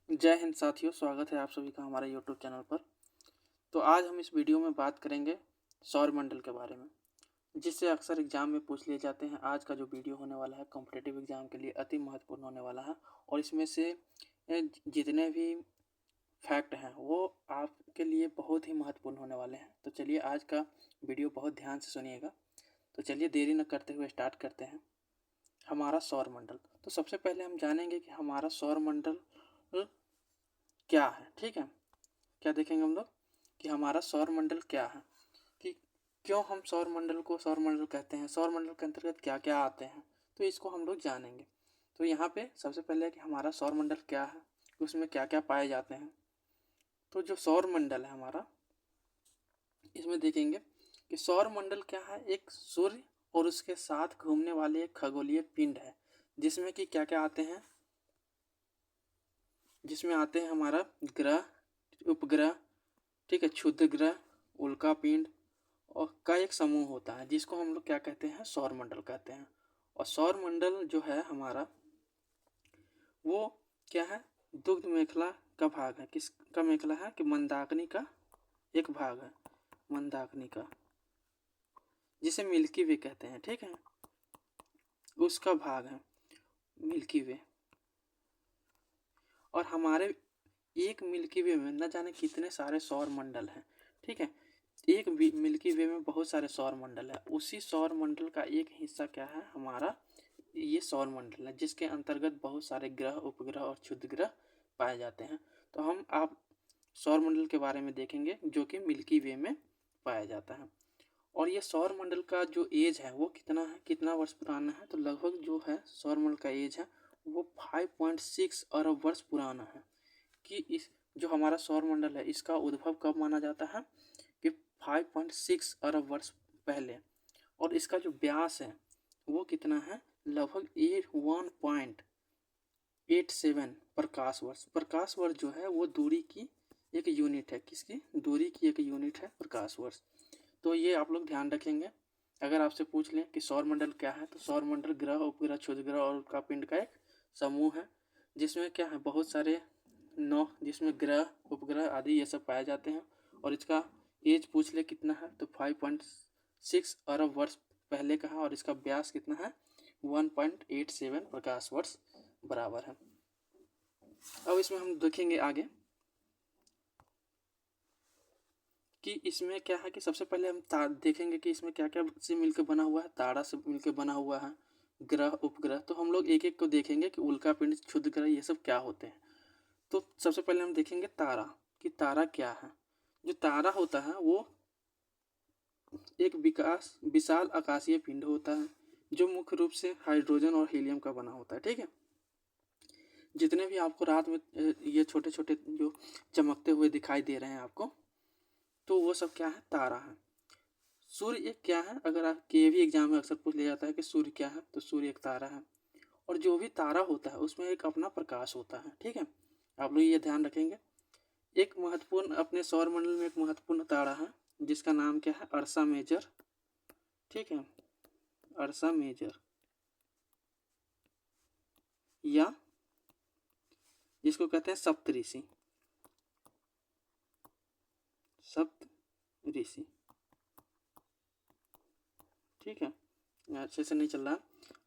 जय हिंद साथियों, स्वागत है आप सभी का हमारे यूट्यूब चैनल पर। तो आज हम इस वीडियो में बात करेंगे सौरमंडल के बारे में, जिससे अक्सर एग्जाम में पूछ लिए जाते हैं। आज का जो वीडियो होने वाला है कॉम्पिटिटिव एग्जाम के लिए अति महत्वपूर्ण होने वाला है और इसमें से जितने भी फैक्ट हैं वो आपके लिए बहुत ही महत्वपूर्ण होने वाले हैं। तो चलिए आज का वीडियो बहुत ध्यान से सुनिएगा। तो चलिए देरी न करते हुए स्टार्ट करते हैं। हमारा सौरमंडल, तो सबसे पहले हम जानेंगे कि हमारा सौरमंडल क्या है। ठीक है, क्या देखेंगे हम लोग कि हमारा सौरमंडल क्या है, कि क्यों हम सौरमंडल को सौरमंडल कहते हैं, सौरमंडल के अंतर्गत क्या क्या आते हैं, तो इसको हम लोग जानेंगे। तो यहाँ पे सबसे पहले कि हमारा सौरमंडल क्या है, उसमें क्या क्या पाए जाते हैं। तो जो सौरमंडल है हमारा, इसमें देखेंगे कि सौरमंडल क्या है, एक सूर्य और उसके साथ घूमने वाले एक खगोलीय पिंड है, जिसमें कि क्या क्या आते हैं, जिसमें आते हैं हमारा ग्रह, उपग्रह, ठीक है, क्षुद्र ग्रह, उल्का पिंड और का एक समूह होता है, जिसको हम लोग क्या कहते हैं, सौरमंडल कहते हैं। और सौरमंडल जो है हमारा, वो क्या है, दुग्ध मेखला का भाग है। किसका मेखला है, कि मंदाकिनी का एक भाग है, मंदाकिनी का, जिसे मिल्की वे कहते हैं। ठीक है, उसका भाग है मिल्की वे। और हमारे एक मिल्की वे में न जाने कितने सारे सौर मंडल हैं। ठीक है, एक मिल्की वे में बहुत सारे सौर मंडल है। उसी सौर मंडल का एक हिस्सा क्या है, हमारा ये सौर मंडल है, जिसके अंतर्गत बहुत सारे ग्रह, उपग्रह और क्षुद्र ग्रह पाए जाते हैं। तो हम आप सौर मंडल के बारे में देखेंगे, जो कि मिल्की वे में पाया जाता है। और ये सौर मंडल का जो एज है वो कितना है, कितना वर्ष पुराना है, तो लगभग जो है सौर मंडल का एज है वो 5.6 अरब वर्ष पुराना है। कि इस जो हमारा सौर मंडल है इसका उद्भव कब माना जाता है, कि 5.6 अरब वर्ष पहले। और इसका जो व्यास है वो कितना है, लगभग 1.87 प्रकाश वर्ष। प्रकाश वर्ष जो है वो दूरी की एक यूनिट है। किसकी, दूरी की एक यूनिट है प्रकाश वर्ष। तो ये आप लोग ध्यान रखेंगे। अगर आपसे पूछ लें कि सौरमंडल क्या है, तो सौरमंडल ग्रह, उपग्रह, क्षुद्र ग्रह और उल्का पिंड का एक समूह है, जिसमें क्या है, बहुत सारे जिसमें ग्रह, उपग्रह आदि ये सब पाए जाते हैं। और इसका एज पूछ ले कितना है, तो 5.6 अरब वर्ष पहले का है। और इसका व्यास कितना है, 1.87 प्रकाश वर्ष बराबर है। अब इसमें हम देखेंगे आगे कि इसमें क्या है, कि सबसे पहले हम देखेंगे कि इसमें क्या क्या से मिलकर बना हुआ है। तारा से मिलकर बना हुआ है, ग्रह, उपग्रह। तो हम लोग एक एक को देखेंगे कि उल्का पिंड, क्षुद्र ग्रह, ये सब क्या होते हैं। तो सबसे पहले हम देखेंगे तारा, कि तारा क्या है। जो तारा होता है वो एक विशाल आकाशीय पिंड होता है, जो मुख्य रूप से हाइड्रोजन और हीलियम का बना होता है। ठीक है, जितने भी आपको रात में ये छोटे छोटे जो चमकते हुए दिखाई दे रहे हैं आपको, तो वो सब क्या है, तारा है। सूर्य एक क्या है, अगर आप के भी एग्जाम में अक्सर पूछ लिया जाता है कि सूर्य क्या है, तो सूर्य एक तारा है। और जो भी तारा होता है उसमें एक अपना प्रकाश होता है। ठीक है, आप लोग ये ध्यान रखेंगे। एक महत्वपूर्ण अपने सौर मंडल में एक महत्वपूर्ण तारा है, जिसका नाम क्या है, अर्सा मेजर। ठीक है, अर्सा मेजर, या जिसको कहते हैं सप्तऋषि, सप्तऋषि। ठीक है, अच्छे से नहीं चल रहा,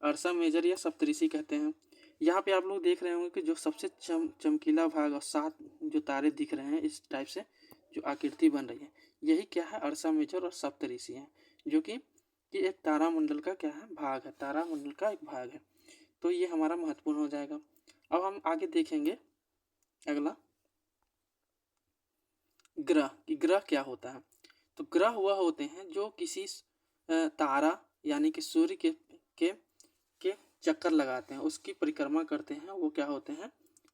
अर्सा मेजर या सप्तऋषि कहते हैं। यहाँ पे आप लोग देख रहे होंगे कि जो सबसे चमकीला भाग और 7 जो तारे दिख रहे हैं, इस टाइप से जो आकृति बन रही है, यही क्या है, अर्सा मेजर और सप्तऋषि है, जो कि एक तारामंडल का क्या है, भाग है, तारामंडल का एक भाग है। तो ये हमारा महत्वपूर्ण हो जाएगा। अब हम आगे देखेंगे अगला, ग्रह, कि ग्रह क्या होता है। तो ग्रह वह होते हैं जो किसी तारा यानी कि सूर्य के के चक्कर लगाते हैं, उसकी परिक्रमा करते हैं, वो क्या होते हैं,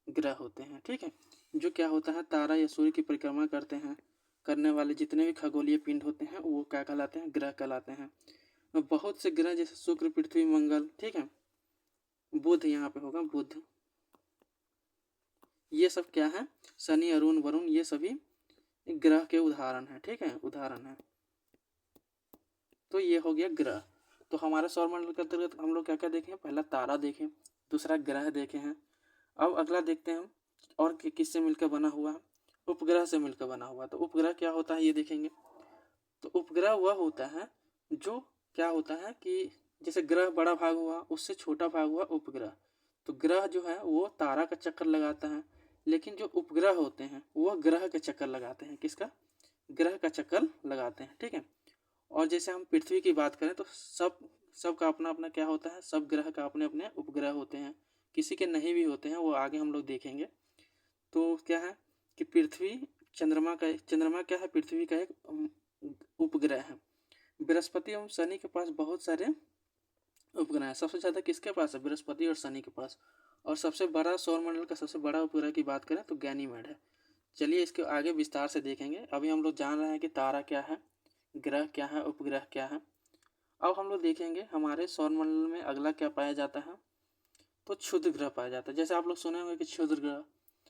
ग्रह होते हैं। ठीक है, जो क्या होता है, तारा या सूर्य की परिक्रमा करते हैं, करने वाले जितने भी खगोलीय पिंड होते हैं वो क्या कहलाते हैं, ग्रह कहलाते हैं। बहुत से ग्रह जैसे शुक्र, पृथ्वी, मंगल, ठीक है, बुध, यहाँ पे होगा बुध, ये सब क्या है, शनि, अरुण, वरुण, ये सभी ग्रह के उदाहरण हैं। ठीक है, उदाहरण है। तो ये हो गया ग्रह। तो हमारे सौरमंडल के अंतर्गत हम लोग क्या क्या देखें, पहला तारा देखें, दूसरा ग्रह देखे हैं। अब अगला देखते हैं हम और किससे मिलकर बना हुआ है? उपग्रह से मिलकर बना हुआ है। तो उपग्रह क्या होता है ये देखेंगे। तो उपग्रह वह होता है जो क्या होता है कि जैसे ग्रह बड़ा भाग हुआ, उससे छोटा भाग हुआ उपग्रह। तो ग्रह जो है वो तारा का चक्कर लगाता है, लेकिन जो उपग्रह होते हैं वह ग्रह का चक्कर लगाते हैं। किसका? ग्रह का चक्कर लगाते हैं, ठीक है। और जैसे हम पृथ्वी की बात करें तो सबका अपना अपना क्या होता है, सब ग्रह का अपने अपने उपग्रह होते हैं, किसी के नहीं भी होते हैं, वो आगे हम लोग देखेंगे। तो क्या है कि चंद्रमा क्या है, पृथ्वी का एक उपग्रह है। बृहस्पति एवं शनि के पास बहुत सारे उपग्रह हैं। सबसे ज़्यादा किसके पास है? बृहस्पति और शनि के पास। और सबसे बड़ा सौरमंडल का सबसे बड़ा उपग्रह की बात करें तो गैनीमेड है। चलिए इसके आगे विस्तार से देखेंगे। अभी हम लोग जान रहे हैं कि तारा क्या है, ग्रह क्या है, उपग्रह क्या है। अब हम लोग देखेंगे हमारे सौरमंडल में अगला क्या पाया जाता है। तो क्षुद्र ग्रह पाया जाता है। जैसे आप लोग सुने होंगे कि क्षुद्र ग्रह,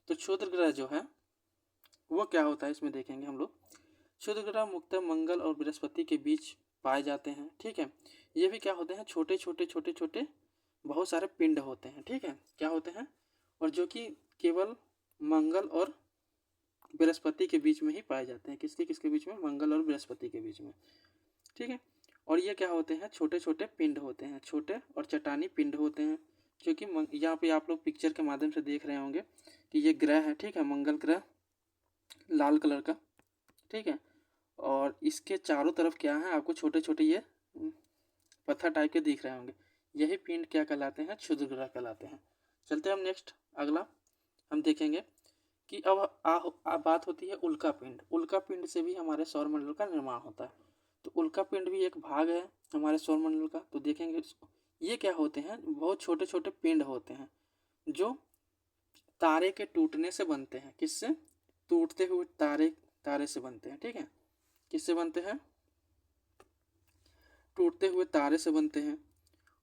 तो क्षुद्र ग्रह जो है वो क्या होता है इसमें देखेंगे हम लोग। क्षुद्र ग्रह मुख्यतः मंगल और बृहस्पति के बीच पाए जाते हैं, ठीक है। ये भी क्या होते हैं, छोटे छोटे बहुत सारे पिंड होते हैं, ठीक है। क्या होते हैं? और जो कि केवल मंगल और बृहस्पति के बीच में ही पाए जाते हैं। किसके किसके बीच में? मंगल और बृहस्पति के बीच में, ठीक है। और ये क्या होते हैं? छोटे छोटे पिंड होते हैं, छोटे और चट्टानी पिंड होते हैं, जो कि यहाँ पे आप लोग पिक्चर के माध्यम से देख रहे होंगे कि ये ग्रह है, ठीक है। मंगल ग्रह लाल कलर का, ठीक है। और इसके चारों तरफ क्या है, आपको छोटे छोटे ये पत्थर टाइप के दिख रहे होंगे। यही पिंड क्या कहलाते हैं? क्षुद्र ग्रह कहलाते हैं। चलते हैं हम नेक्स्ट अगला हम देखेंगे कि अब बात होती है उल्का पिंड। उल्का पिंड से भी हमारे सौरमंडल का निर्माण होता है। तो उल्का पिंड भी एक भाग है हमारे सौरमंडल का। तो देखेंगे ये क्या होते हैं, बहुत छोटे छोटे पिंड होते हैं जो तारे के टूटने से बनते हैं। किससे? टूटते हुए तारे से बनते हैं, ठीक है। किससे बनते हैं? टूटते हुए तारे से बनते हैं।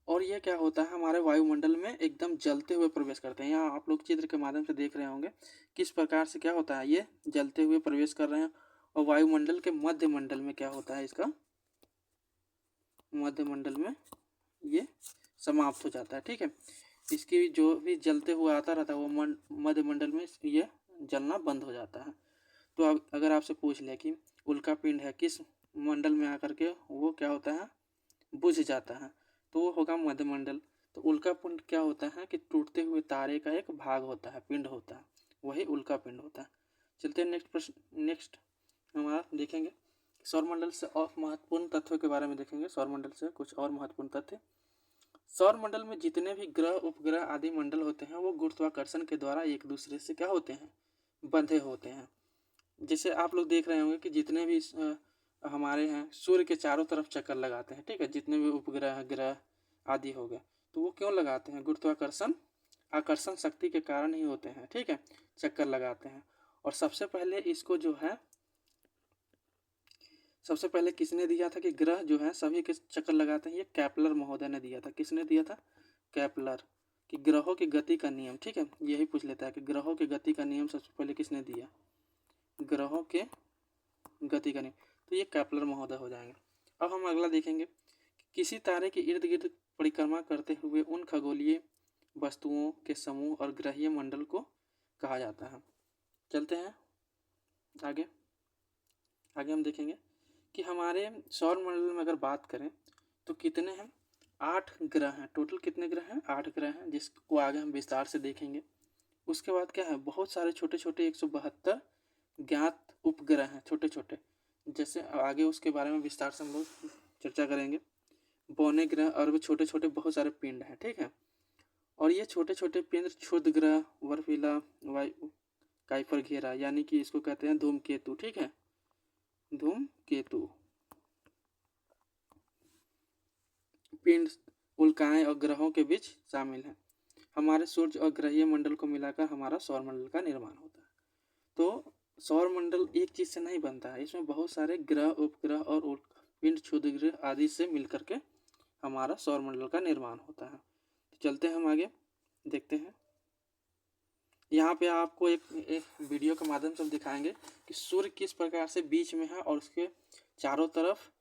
और ये क्या होता है, हमारे वायुमंडल में एकदम जलते हुए प्रवेश करते हैं। यहाँ आप लोग चित्र के माध्यम से देख रहे होंगे किस प्रकार से क्या होता है, ये जलते हुए प्रवेश कर रहे हैं। और वायुमंडल के मध्य मंडल में क्या होता है, इसका मध्य मंडल में ये समाप्त हो जाता है, ठीक है। इसकी जो भी जलते हुए आता रहता है वो मध्य मंडल में ये जलना बंद हो जाता है। तो अब अगर आपसे पूछ ले कि उल्का पिंड है किस मंडल में आकर के वो क्या होता है, बुझ जाता है, तो वो होगा मध्य मंडल। तो उल्का पिंड क्या होता है कि टूटते हुए तारे का एक भाग होता है, पिंड होता है, वही उल्का पिंड होता है। चलते हैं नेक्स्ट प्रश्न। नेक्स्ट हमारा देखेंगे सौरमंडल से और महत्वपूर्ण तथ्यों के बारे में देखेंगे। सौरमंडल से कुछ और महत्वपूर्ण तथ्य। सौरमंडल में जितने भी ग्रह उपग्रह आदि मंडल होते हैं वो गुरुत्वाकर्षण के द्वारा एक दूसरे से क्या होते हैं, बंधे होते हैं। जैसे आप लोग देख रहे होंगे कि जितने भी हमारे हैं सूर्य के चारों तरफ चक्कर लगाते हैं, ठीक है। जितने भी उपग्रह ग्रह आदि हो गए तो वो क्यों लगाते हैं? गुरुत्वाकर्षण आकर्षण शक्ति के कारण ही होते हैं, ठीक है, चक्कर लगाते हैं। और सबसे पहले इसको जो है, सबसे पहले किसने दिया था कि ग्रह जो है सभी के चक्कर लगाते हैं? ये केपलर महोदय ने दिया था। किसने दिया था? केपलर। कि ग्रहों की गति का नियम, ठीक है, यही पूछ लेता है कि ग्रहों की गति का नियम सबसे पहले किसने दिया? ग्रहों के गति का नियम, तो ये केपलर महोदय हो जाएंगे। अब हम अगला देखेंगे कि किसी तारे के इर्द गिर्द परिक्रमा करते हुए उन खगोलीय वस्तुओं के समूह और ग्रहीय मंडल को कहा जाता है। चलते हैं आगे हम देखेंगे कि हमारे सौर मंडल में अगर बात करें तो कितने हैं? 8 ग्रह हैं। टोटल कितने ग्रह हैं? 8 ग्रह हैं, जिसको आगे हम विस्तार से देखेंगे। उसके बाद क्या है, बहुत सारे छोटे छोटे 172 ज्ञात उपग्रह हैं, छोटे छोटे। जैसे आगे उसके बारे में विस्तार से हम लोग चर्चा करेंगे। बौने ग्रह और वो छोटे छोटे बहुत सारे पिंड हैं, ठीक है। और ये छोटे छोटे पिंड क्षुद्र ग्रह, बर्फीला वायु काइपर घेरा, यानी कि इसको कहते हैं धूमकेतु, ठीक है, धूमकेतु। पिंड उल्काएं और ग्रहों के बीच शामिल हैं। हमारे सूर्य और ग्रहीय मंडल को मिलाकर हमारा सौरमंडल का निर्माण होता है। तो सौरमंडल एक चीज से नहीं बनता है, इसमें बहुत सारे ग्रह, उपग्रह और पिंड, क्षुद्र ग्रह आदि से मिलकर के हमारा सौरमंडल का निर्माण होता है। तो चलते हैं हम आगे देखते हैं। यहाँ पे आपको एक वीडियो के माध्यम से हम दिखाएंगे कि सूर्य किस प्रकार से बीच में है और उसके चारों तरफ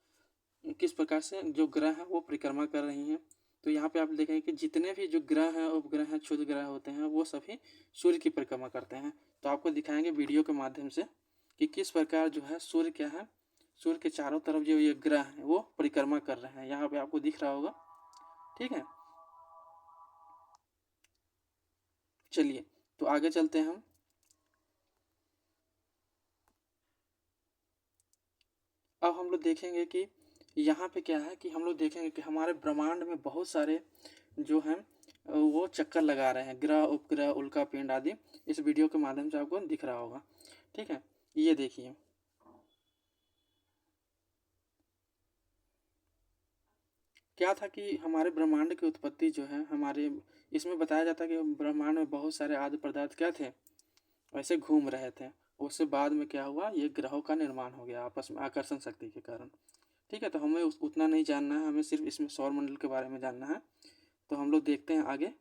किस प्रकार से जो ग्रह हैं वो परिक्रमा कर रही हैं। तो यहाँ पे आप देखेंगे कि जितने भी जो ग्रह हैं, उपग्रह हैं, क्षुद्र ग्रह होते हैं, वो सभी सूर्य की परिक्रमा करते हैं। तो आपको दिखाएंगे वीडियो के माध्यम से कि किस प्रकार जो है सूर्य क्या है, सूर्य के चारों तरफ जो ये ग्रह हैं वो परिक्रमा कर रहे हैं। यहाँ पे आपको दिख रहा होगा, ठीक है। चलिए तो आगे चलते हैं हम। अब हम लोग देखेंगे कि यहाँ पे क्या है कि हम लोग देखेंगे कि हमारे ब्रह्मांड में बहुत सारे जो हैं वो चक्कर लगा रहे हैं, ग्रह, उपग्रह, उल्का पिंड आदि। इस वीडियो के माध्यम से आपको दिख रहा होगा, ठीक है। ये देखिए, क्या था कि हमारे ब्रह्मांड की उत्पत्ति जो है, हमारे इसमें बताया जाता है कि ब्रह्मांड में बहुत सारे आदि पदार्थ क्या थे, वैसे घूम रहे थे। उससे बाद में क्या हुआ, ये ग्रहों का निर्माण हो गया आपस में आकर्षण शक्ति के कारण, ठीक है। तो हमें उतना नहीं जानना है, हमें सिर्फ इसमें सौर मंडल के बारे में जानना है। तो हम लोग देखते हैं आगे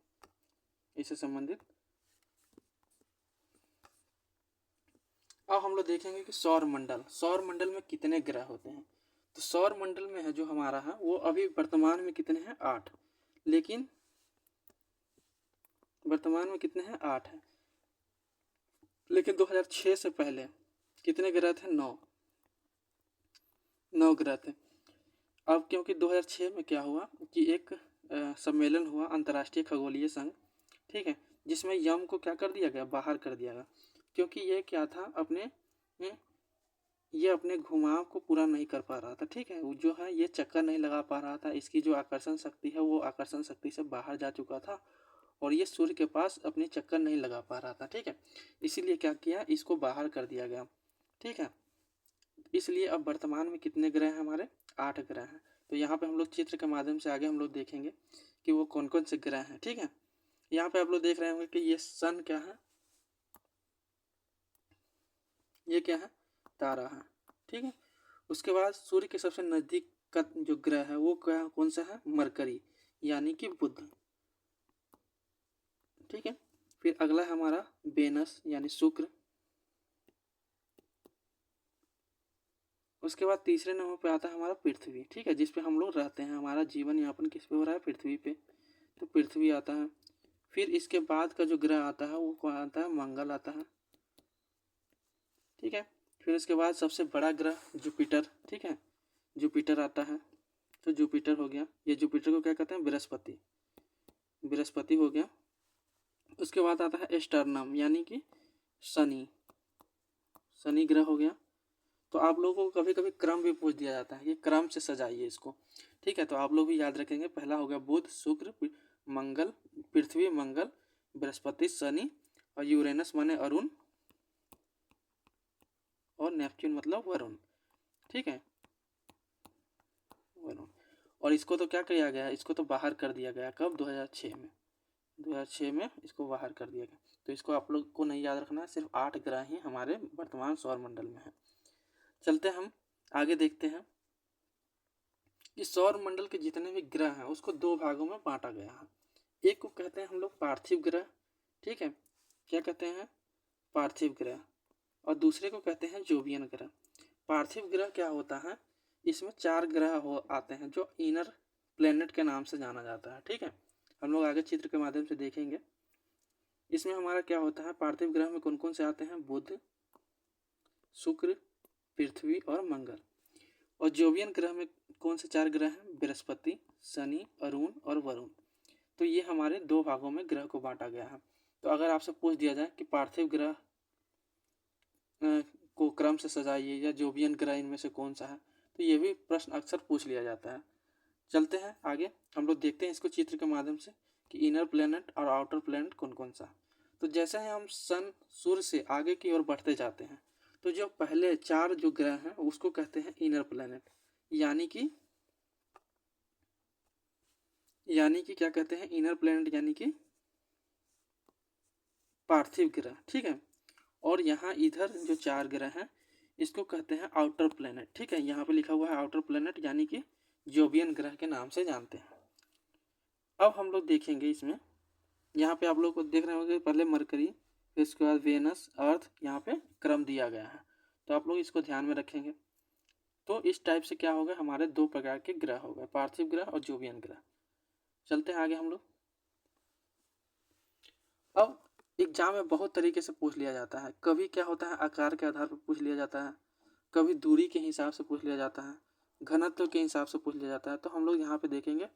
इससे संबंधित। अब हम लोग देखेंगे कि सौर मंडल में कितने ग्रह होते हैं। तो सौर मंडल में है जो हमारा है वो अभी वर्तमान में कितने हैं, 8। लेकिन वर्तमान में कितने हैं, 8 है। लेकिन 2006 से पहले कितने ग्रह थे, 9 ग्रह थे। अब क्योंकि 2006 में क्या हुआ कि एक सम्मेलन हुआ, अंतर्राष्ट्रीय खगोलीय संघ, ठीक है, जिसमें यम को क्या कर दिया गया, बाहर कर दिया गया। क्योंकि ये क्या था, ये अपने घुमाव को पूरा नहीं कर पा रहा था, ठीक है। वो जो है ये चक्कर नहीं लगा पा रहा था, इसकी जो आकर्षण शक्ति है वो आकर्षण शक्ति से बाहर जा चुका था और ये सूर्य के पास अपनी चक्कर नहीं लगा पा रहा था, ठीक है। इसीलिए क्या किया, इसको बाहर कर दिया गया, ठीक है। इसलिए अब वर्तमान में कितने ग्रह हैं, हमारे 8 ग्रह हैं। तो यहाँ पे हम लोग चित्र के माध्यम से आगे हम लोग देखेंगे कि वो कौन कौन से ग्रह हैं, ठीक है। यहाँ पे आप लोग देख रहे होंगे कि ये सन क्या है, ये क्या है, तारा है, ठीक है। उसके बाद सूर्य के सबसे नजदीक का जो ग्रह है वो क्या, कौन सा है, मरकरी यानी कि बुध, ठीक है। फिर अगला है हमारा वेनस यानी शुक्र। उसके बाद तीसरे नंबर पे आता है हमारा पृथ्वी, ठीक है, जिस पे हम लोग रहते हैं, हमारा जीवन यापन किस पे हो रहा है, पृथ्वी पे। तो पृथ्वी आता है। फिर इसके बाद का जो ग्रह आता है वो कौन आता है, मंगल आता है, ठीक है। फिर उसके बाद सबसे बड़ा ग्रह जुपिटर, ठीक है, जुपिटर आता है। तो जुपिटर हो गया, ये जुपिटर को क्या कहते हैं, बृहस्पति, बृहस्पति हो गया। उसके बाद आता है एस्टर्नम यानी कि शनि, शनि ग्रह हो गया। तो आप लोगों को कभी कभी क्रम भी पूछ दिया जाता है, ये क्रम से सजाइए इसको, ठीक है। तो आप लोग भी याद रखेंगे, पहला हो गया बुध, शुक्र, मंगल, पृथ्वी, मंगल, बृहस्पति, शनि और यूरेनस माने अरुण और नेपच्यून मतलब वरुण, ठीक है, वरुण। और इसको तो क्या किया गया, इसको तो बाहर कर दिया गया, कब, 2006 में, 2006 में इसको बाहर कर दिया गया। तो इसको आप लोग को नहीं याद रखना है, सिर्फ 8 ग्रह ही हमारे वर्तमान सौर मंडल में है। चलते हम आगे देखते हैं कि सौर मंडल के जितने भी ग्रह हैं उसको 2 भागों में बांटा गया है। एक को कहते हैं हम लोग पार्थिव ग्रह, ठीक है, क्या कहते हैं, पार्थिव ग्रह। और दूसरे को कहते हैं जोवियन ग्रह। पार्थिव ग्रह क्या होता है, इसमें 4 ग्रह हो आते हैं जो इनर प्लेनेट के नाम से जाना जाता है, ठीक है। हम लोग आगे चित्र के माध्यम से देखेंगे। इसमें हमारा क्या होता है, पार्थिव ग्रह में कौन कौन से आते हैं, बुध, शुक्र, पृथ्वी और मंगल। और जोवियन ग्रह में कौन से 4 ग्रह हैं, बृहस्पति, शनि, अरुण और वरुण। तो ये हमारे 2 भागों में ग्रह को बांटा गया है। तो अगर आपसे पूछ दिया जाए कि पार्थिव ग्रह को क्रम से सजाइए या जोवियन ग्रह इनमें से कौन सा है, तो ये भी प्रश्न अक्सर पूछ लिया जाता है। चलते हैं आगे, हम लोग देखते हैं इसको चित्र के माध्यम से कि इनर प्लेनेट और आउटर प्लेनेट कौन कौन सा। तो जैसे ही हम सन, सूर्य से आगे की ओर बढ़ते जाते हैं तो जो पहले 4 जो ग्रह हैं उसको कहते हैं इनर प्लेनेट, यानी कि क्या कहते हैं, इनर प्लेनेट यानी कि पार्थिव ग्रह, ठीक है। और यहाँ इधर जो 4 ग्रह हैं इसको कहते हैं आउटर प्लेनेट, ठीक है। यहाँ पे लिखा हुआ है आउटर प्लेनेट यानी कि जोवियन ग्रह के नाम से जानते हैं। अब हम लोग देखेंगे इसमें, यहाँ पे आप लोग को देख रहे होंगे पहले मरकरी, फिर उसके बाद वेनस, अर्थ, यहाँ पे क्रम दिया गया है। तो आप लोग इसको ध्यान में रखेंगे। तो इस टाइप से क्या होगा, हमारे 2 प्रकार के ग्रह हो गए, पार्थिव ग्रह और जोवियन ग्रह। चलते हैं आगे हम लोग। अब एग्जाम में बहुत तरीके से पूछ लिया जाता है। कभी क्या होता है, आकार के आधार पर पूछ लिया जाता है, कभी दूरी के हिसाब से पूछ लिया जाता है, घनत्व के हिसाब से पूछ लिया जाता है। तो हम लोग यहाँ पे देखेंगे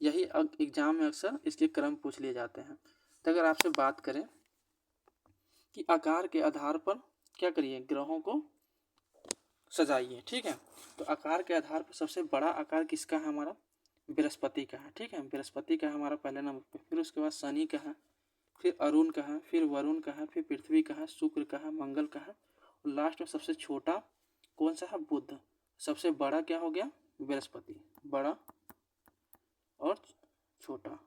यही एग्जाम में अक्सर इसके क्रम पूछ लिए जाते हैं। तो अगर आपसे बात करें कि आकार के आधार पर क्या करिए, ग्रहों को सजाइए, ठीक है। तो आकार के आधार पर सबसे बड़ा आकार किसका है, हमारा बृहस्पति का है, ठीक है। बृहस्पति का है हमारा पहले नंबर पे, फिर उसके बाद शनि का है, फिर अरुण का है, फिर वरुण का है, फिर पृथ्वी का है, शुक्र का है, मंगल का है, और लास्ट में सबसे छोटा कौन सा है, बुध। सबसे बड़ा क्या हो गया, बृहस्पति, बड़ा और छोटा,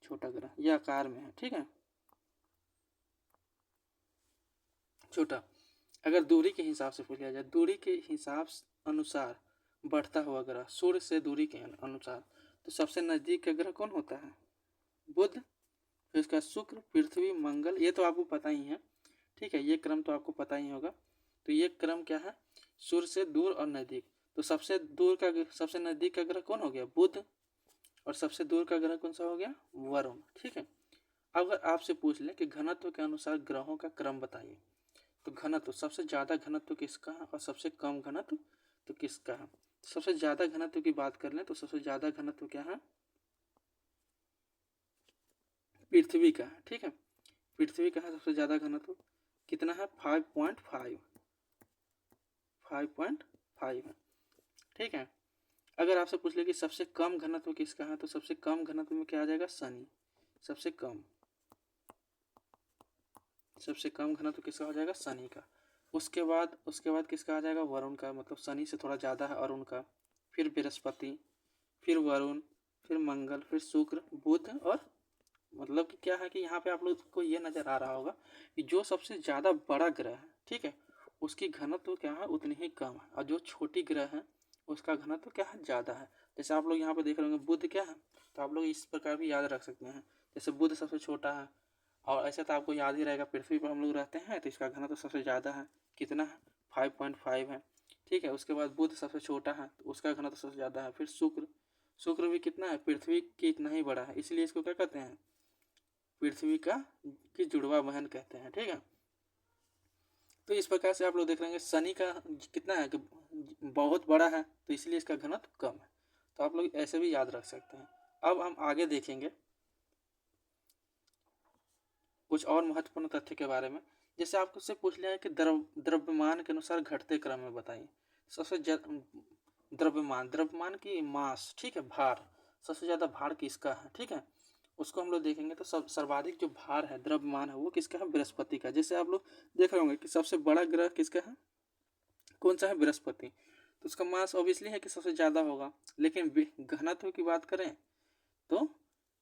छोटा ग्रह यह आकार में है, ठीक है, छोटा। अगर दूरी के हिसाब से पूछ लिया जाए, दूरी के हिसाब अनुसार बढ़ता हुआ ग्रह सूर्य से दूरी के अनुसार, तो सबसे नजदीक का ग्रह कौन होता है, बुध, फिर उसका शुक्र, पृथ्वी, मंगल। ये तो आपको पता ही है, ठीक है, ये क्रम तो आपको पता ही होगा। तो ये क्रम क्या है, सूर्य से दूर और नजदीक। तो सबसे दूर का, सबसे नजदीक का ग्रह कौन हो गया, बुध, और सबसे दूर का ग्रह कौन सा हो गया, वरुण, ठीक है। अगर आपसे पूछ ले कि घनत्व के अनुसार ग्रहों का क्रम बताइए, तो घनत्व सबसे ज्यादा घनत्व किसका है और सबसे कम घनत्व तो किसका है। सबसे ज्यादा घनत्व की बात कर लें तो सबसे ज्यादा घनत्व क्या है, पृथ्वी का है, ठीक है। पृथ्वी का है सबसे ज्यादा घनत्व, कितना है, 5.5, 5.5 है, ठीक है। अगर आपसे पूछ ले कि सबसे कम घनत्व किसका है, तो सबसे कम घनत्व में क्या आ जाएगा, शनि, सबसे कम, सबसे कम घनत्व किसका हो जाएगा, शनि का। उसके बाद किसका आ जाएगा, वरुण का, मतलब शनि से थोड़ा ज़्यादा है अरुण का, फिर बृहस्पति, फिर वरुण, फिर मंगल, फिर शुक्र, बुध, और मतलब कि क्या है कि यहाँ पे आप लोग को ये नज़र आ रहा होगा कि जो सबसे ज़्यादा बड़ा ग्रह है, ठीक है, उसकी घनत्व क्या है, उतनी ही कम है, और जो छोटी ग्रह है उसका घनत्व क्या है, ज़्यादा है। जैसे आप लोग यहाँ पे देख रहे होंगे बुध क्या है, तो आप लोग इस प्रकार भी याद रख सकते हैं। जैसे बुध सबसे छोटा है, और ऐसा तो आपको याद ही रहेगा, पृथ्वी पर हम लोग रहते हैं तो इसका घनत्व सबसे ज़्यादा है, कितना है, 5.5 है, ठीक है। उसके बाद बुध सबसे छोटा है तो उसका घनत्व सबसे ज़्यादा है। फिर शुक्र, शुक्र भी कितना है, पृथ्वी के इतना ही बड़ा है, इसलिए इसको क्या कहते हैं, पृथ्वी का की जुड़वा बहन कहते हैं, ठीक है। तो इस प्रकार से आप लोग देख रहे हैं शनि का कितना है कि बहुत बड़ा है, तो इसलिए इसका घनत्व कम है। तो आप लोग ऐसे भी याद रख सकते हैं। अब हम आगे देखेंगे कुछ और महत्वपूर्ण तथ्य के बारे में। जैसे आपको से पूछ लिया है कि द्रव्यमान के अनुसार घटते क्रम में बताइए। सबसे द्रव्यमान, द्रव्यमान की मास, ठीक है, भार, सबसे ज़्यादा भार किसका है, ठीक है, उसको हम लोग देखेंगे। तो सब सर्वाधिक जो भार है, द्रव्यमान है, वो किसका है, बृहस्पति का। जैसे आप लोग देख रहे होंगे कि सबसे बड़ा ग्रह किसका है, कौन सा है, बृहस्पति। तो उसका मास ऑब्वियसली है कि सबसे ज़्यादा होगा, लेकिन घनत्व की बात करें तो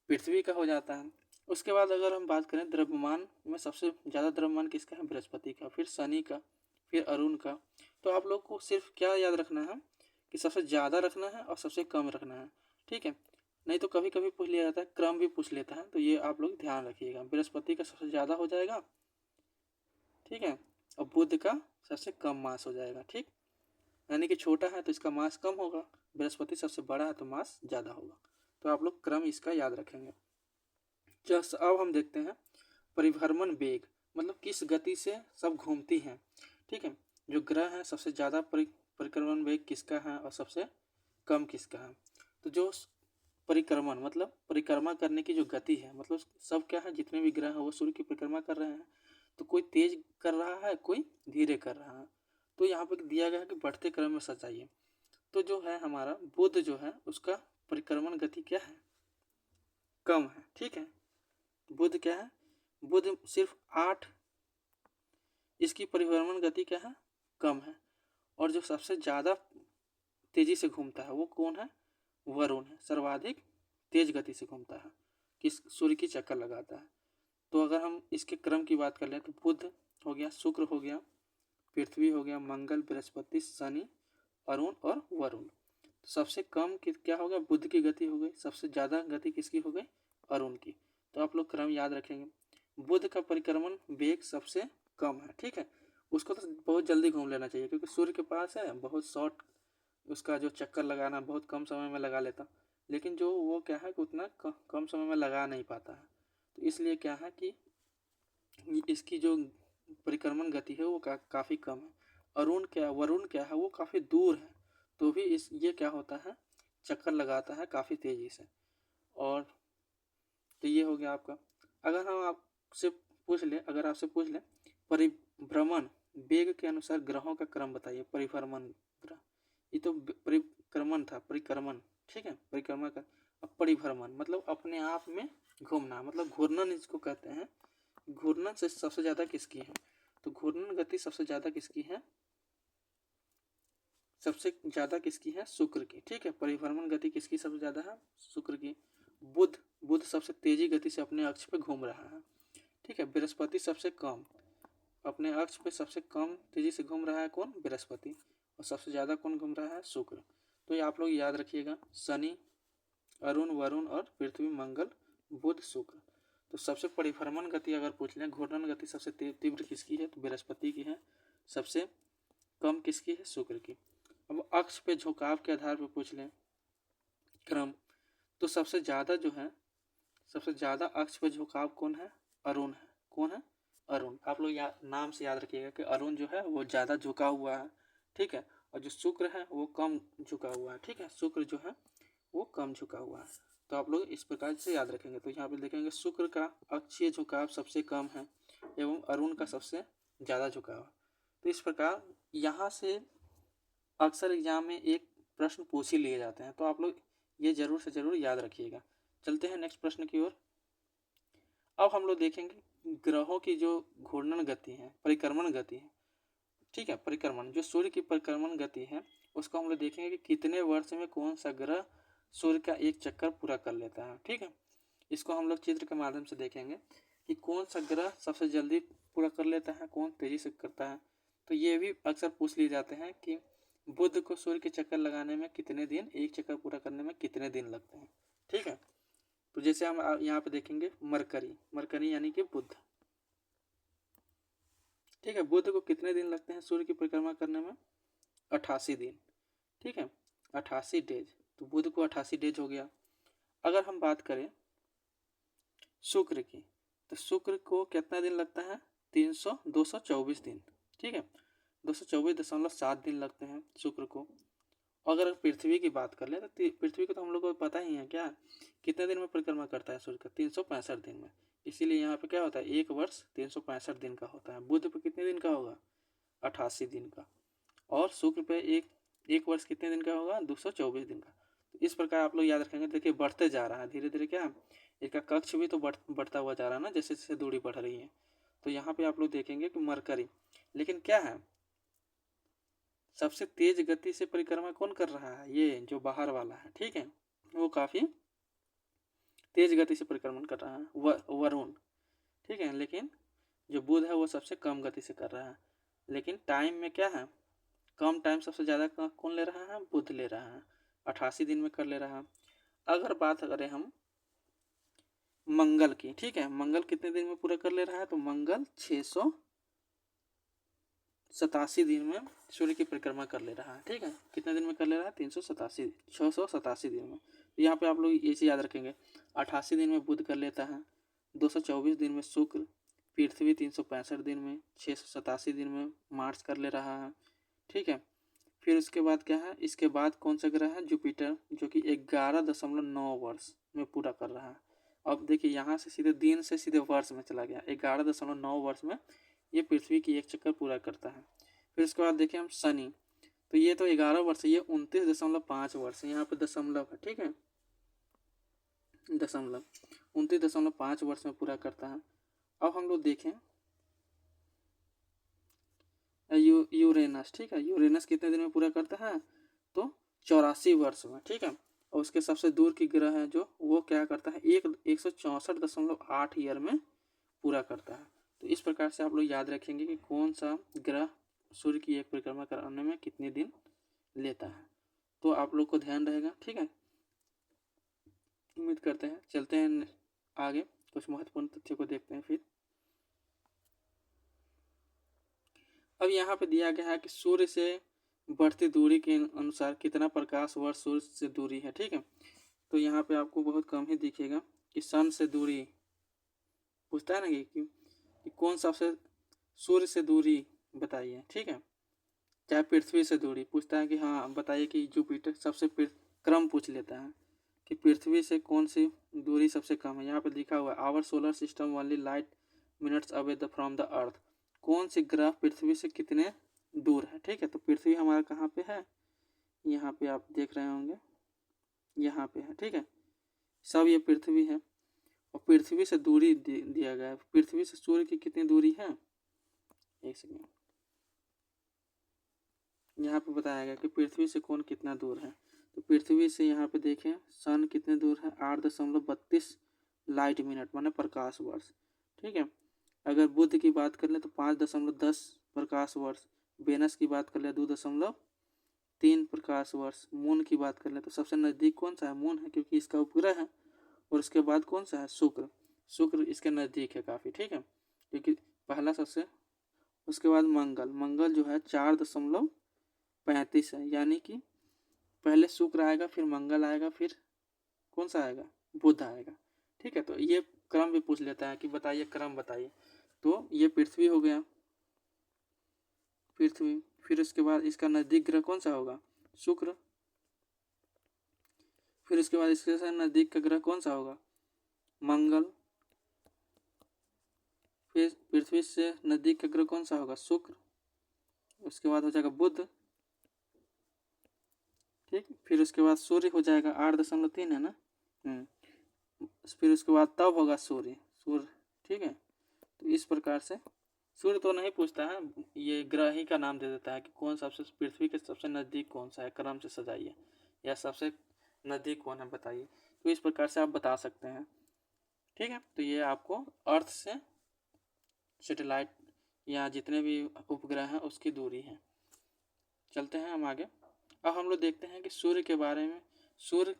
पृथ्वी का हो जाता है। उसके बाद अगर हम बात करें द्रव्यमान में, सबसे ज़्यादा द्रव्यमान किसका है, बृहस्पति का, फिर शनि का, फिर अरुण का। तो आप लोग को सिर्फ क्या याद रखना है कि सबसे ज़्यादा रखना है और सबसे कम रखना है, ठीक है। नहीं तो कभी कभी पूछ लिया जाता है, क्रम भी पूछ लेता है, तो ये आप लोग ध्यान रखिएगा। बृहस्पति का सबसे ज़्यादा हो जाएगा, ठीक है, और बुध का सबसे कम मास हो जाएगा, ठीक, यानी कि छोटा है तो इसका मास कम होगा, बृहस्पति सबसे बड़ा है तो मास ज़्यादा होगा। तो आप लोग क्रम इसका याद रखेंगे। जस्ट अब हम देखते हैं परिभ्रमण वेग, मतलब किस गति से सब घूमती हैं, ठीक है। जो ग्रह है सबसे ज़्यादा परिक्रमण वेग किसका है और सबसे कम किसका है। तो जो परिक्रमण मतलब परिक्रमा करने की जो गति है, मतलब सब क्या है, जितने भी ग्रह हैं वो सूर्य की परिक्रमा कर रहे हैं, तो कोई तेज कर रहा है, कोई धीरे कर रहा है। तो यहाँ पे दिया गया है कि बढ़ते क्रम में सजाइए। तो जो है हमारा बुध जो है उसका परिक्रमण गति क्या है, कम है, ठीक है। बुध क्या है, बुध सिर्फ 8, इसकी परिभ्रमण गति क्या है, कम है। और जो सबसे ज़्यादा तेजी से घूमता है वो कौन है, वरुण है, सर्वाधिक तेज गति से घूमता है, किस सूर्य की चक्कर लगाता है। तो अगर हम इसके क्रम की बात कर लें तो बुध हो गया, शुक्र हो गया, पृथ्वी हो गया, मंगल, बृहस्पति, शनि, अरुण और वरुण। तो सबसे कम क्या हो गया, बुध की गति हो गई, सबसे ज़्यादा गति किसकी हो गई, अरुण की। तो आप लोग क्रम याद रखेंगे। बुध का परिक्रमण वेग सबसे कम है, ठीक है, उसको तो बहुत जल्दी घूम लेना चाहिए क्योंकि सूर्य के पास है, बहुत शॉर्ट उसका जो चक्कर लगाना बहुत कम समय में लगा लेता। लेकिन जो वो क्या है कि उतना कम समय में लगा नहीं पाता है। तो इसलिए क्या है कि इसकी जो परिक्रमण गति है वो काफ़ी कम है। वरुण क्या है, वो काफ़ी दूर है, तो भी ये क्या होता है, चक्कर लगाता है काफ़ी तेज़ी से। और तो ये हो गया आपका। अगर आपसे पूछ लें परिभ्रमण वेग के अनुसार ग्रहों का क्रम बताइए। परिभ्रमण ग्रह, ये तो परिक्रमण था, परिक्रमण, ठीक है, परिक्रमा का। अब परिभ्रमण मतलब अपने आप में घूमना, मतलब घूर्णन इसको कहते हैं। घूर्णन से सबसे ज़्यादा किसकी है, तो घूर्णन गति सबसे ज़्यादा किसकी है, शुक्र की, ठीक है। परिभ्रमण गति किसकी सबसे ज़्यादा है, शुक्र की। बुध सबसे तेजी गति से अपने अक्ष पे घूम रहा है, ठीक है। बृहस्पति सबसे कम, अपने अक्ष पे सबसे कम तेजी से घूम रहा है कौन, बृहस्पति। और सबसे ज़्यादा कौन घूम रहा है, शुक्र। तो ये आप लोग याद रखिएगा, शनि, अरुण, वरुण और पृथ्वी, मंगल, बुध, शुक्र। तो सबसे परिभ्रमण गति अगर पूछ लें, घूर्णन गति सबसे तीव्र किसकी है, तो बृहस्पति की है। सबसे कम किसकी है, शुक्र की। अब अक्ष पे झुकाव के आधार पर पूछ लें क्रम, तो सबसे ज़्यादा अक्ष पे झुकाव कौन है, अरुण है। कौन है, अरुण। आप लोग नाम से याद रखिएगा कि अरुण जो है वो ज़्यादा झुका हुआ है, ठीक है। और जो शुक्र है वो कम झुका हुआ है, ठीक है। शुक्र जो है वो कम झुका हुआ है। तो आप लोग इस प्रकार से याद रखेंगे। तो यहाँ पे देखेंगे शुक्र का अक्षीय झुकाव सबसे कम है एवं अरुण का सबसे ज़्यादा झुकाव है। तो इस प्रकार यहाँ से अक्सर एग्जाम में एक प्रश्न पूछ ही लिए जाते हैं, तो आप लोग ये जरूर से जरूर याद रखिएगा। चलते हैं नेक्स्ट प्रश्न की ओर। अब हम लोग देखेंगे ग्रहों की जो घूर्णन गति है, परिक्रमण गति है, ठीक है। परिक्रमण, जो सूर्य की परिक्रमण गति है उसको हम लोग देखेंगे कि कितने वर्ष में कौन सा ग्रह सूर्य का एक चक्कर पूरा कर लेता है, ठीक है। इसको हम लोग चित्र के माध्यम से देखेंगे कि कौन सा ग्रह सबसे जल्दी पूरा कर लेता है, कौन तेजी से करता है। तो ये भी अक्सर पूछ लिए जाते हैं कि बुध को सूर्य के चक्कर लगाने में कितने दिन, एक चक्कर पूरा करने में कितने दिन लगते हैं, ठीक है। तो जैसे हम यहाँ पे देखेंगे मरकरी यानी कि बुध, ठीक है। बुध को कितने दिन लगते हैं सूर्य की परिक्रमा करने में, 88 दिन, ठीक है, 88 डेज। तो बुध को 88 डेज हो गया। अगर हम बात करें शुक्र की, तो शुक्र को कितना दिन लगता है, 224 दिन, ठीक है, 224.7 दिन लगते हैं शुक्र को। अगर पृथ्वी की बात कर ले तो पृथ्वी को तो हम लोग को पता ही है क्या, कितने दिन में परिक्रमा करता है सूर्य का, 365 दिन में। इसीलिए यहाँ पे क्या होता है, एक वर्ष 365 दिन का होता है। बुध पे कितने दिन का होगा, 88 दिन का। और शुक्र पे एक वर्ष कितने दिन का होगा, 224 दिन का। तो इस प्रकार आप लोग याद रखेंगे। देखिए बढ़ते जा रहा है धीरे धीरे, क्या इसका कक्ष भी तो बढ़ता हुआ जा रहा है ना, जैसे जैसे दूरी बढ़ रही है। तो यहाँ पे आप लोग देखेंगे कि मरकरी, लेकिन क्या है, सबसे तेज गति से परिक्रमा कौन कर रहा है, ये जो बाहर वाला है, ठीक है, वो काफी तेज गति से परिक्रमण कर रहा है, वरुण, ठीक है। लेकिन जो बुध है वो सबसे कम गति से कर रहा है। लेकिन टाइम में क्या है, कम टाइम सबसे ज़्यादा कौन ले रहा है, बुध ले रहा है, 88 दिन में कर ले रहा है। अगर बात करें हम मंगल की, ठीक है, मंगल कितने दिन में पूरा कर ले रहा है, तो मंगल 687 दिन में सूर्य की परिक्रमा कर ले रहा है, ठीक है। कितने दिन में कर ले रहा है, 687 दिन में। तो यहाँ पे आप लोग ये चीज़ याद रखेंगे, 88 दिन में बुध कर लेता है, 224 दिन में शुक्र, पृथ्वी 365 दिन में, 687 दिन में मार्स कर ले रहा है, ठीक है। फिर उसके बाद क्या है, इसके बाद कौन सा ग्रह है, जुपिटर, जो कि 11.9 वर्ष में पूरा कर रहा है। अब देखिए यहाँ से सीधे दिन से सीधे वर्ष में चला गया, 11.9 वर्ष में ये पृथ्वी की एक चक्कर पूरा करता है। फिर उसके बाद देखिए हम शनि, तो ये तो 11 वर्ष है, ये 29.5 वर्ष है, यहाँ पे दशमलव है, ठीक है, दशमलव 29.5 वर्ष में पूरा करता है। अब हम लोग देखें यूरेनस, ठीक है, यूरेनस कितने दिन में पूरा करता है, तो 84 वर्ष में, ठीक है। और उसके सबसे दूर की ग्रह है जो, वो क्या करता है, 164.8 ईयर में पूरा करता है। तो इस प्रकार से आप लोग याद रखेंगे कि कौन सा ग्रह सूर्य की एक परिक्रमा कराने में कितने दिन लेता है। तो आप लोग को ध्यान रहेगा, ठीक है। उम्मीद करते हैं, चलते हैं आगे, कुछ महत्वपूर्ण तथ्यों को देखते हैं फिर। अब यहाँ पे दिया गया है कि सूर्य से बढ़ती दूरी के अनुसार कितना प्रकाश वर्ष सूर्य से दूरी है, ठीक है। तो यहाँ पे आपको बहुत कम ही दिखेगा कि सन से दूरी पूछता है ना कि कौन सबसे सूर्य से दूरी बताइए, ठीक है। चाहे पृथ्वी से दूरी पूछता है कि हाँ बताइए कि जुपिटर सबसे क्रम पूछ लेता है कि पृथ्वी से कौन सी दूरी सबसे कम है। यहाँ पे लिखा हुआ है our solar system only light minutes away from the earth. कौन सी ग्रह पृथ्वी से कितने दूर है, ठीक है। तो पृथ्वी हमारा कहाँ पे है, यहाँ पे आप देख रहे होंगे, यहाँ पे है, ठीक है। सब ये पृथ्वी है और पृथ्वी से दूरी दिया गया है। पृथ्वी से सूर्य की कितनी दूरी है, एक सेकेंड, यहाँ पे बताया गया कि पृथ्वी से कौन कितना दूर है। तो पृथ्वी से यहाँ पे देखें सन कितने दूर है, 8.32 लाइट मिनट माने प्रकाश वर्ष, ठीक है। अगर बुध की बात कर ले तो 5.10 प्रकाश वर्ष, वेनस की बात कर ले 2.3 प्रकाश वर्ष, मून की बात कर ले तो सबसे नज़दीक कौन सा है, मून है क्योंकि इसका उपग्रह है। और उसके बाद कौन सा है, शुक्र। शुक्र इसके नज़दीक है काफ़ी, ठीक है, क्योंकि पहला सबसे। उसके बाद मंगल, मंगल जो है 4.35 है, यानी कि पहले शुक्र आएगा फिर मंगल आएगा फिर कौन सा आएगा, बुध आएगा, ठीक है। तो ये क्रम भी पूछ लेता है कि बताइए क्रम बताइए। तो ये पृथ्वी हो गया, पृथ्वी। फिर उसके बाद इसका नज़दीक ग्रह कौन सा होगा, शुक्र। फिर उसके बाद इसके नज़दीक का ग्रह कौन सा होगा, मंगल। फिर पृथ्वी से नज़दीक का ग्रह कौन सा होगा, शुक्र। उसके बाद हो जाएगा बुध, ठीक। फिर उसके बाद सूर्य हो जाएगा 8.3 है ना, फिर उसके बाद तब होगा सूर्य, ठीक है। तो इस प्रकार से सूर्य तो नहीं पूछता है, ये ग्रह ही का नाम दे देता है कि कौन सबसे पृथ्वी के सबसे नज़दीक कौन सा है, क्रम से सजाइए, या सबसे नज़दीक कौन है बताइए। तो इस प्रकार से आप बता सकते हैं, ठीक है। तो ये आपको अर्थ से सैटेलाइट या जितने भी उपग्रह हैं उसकी दूरी है। चलते हैं हम आगे। अब हम लोग देखते हैं कि सूर्य के बारे में, सूर्य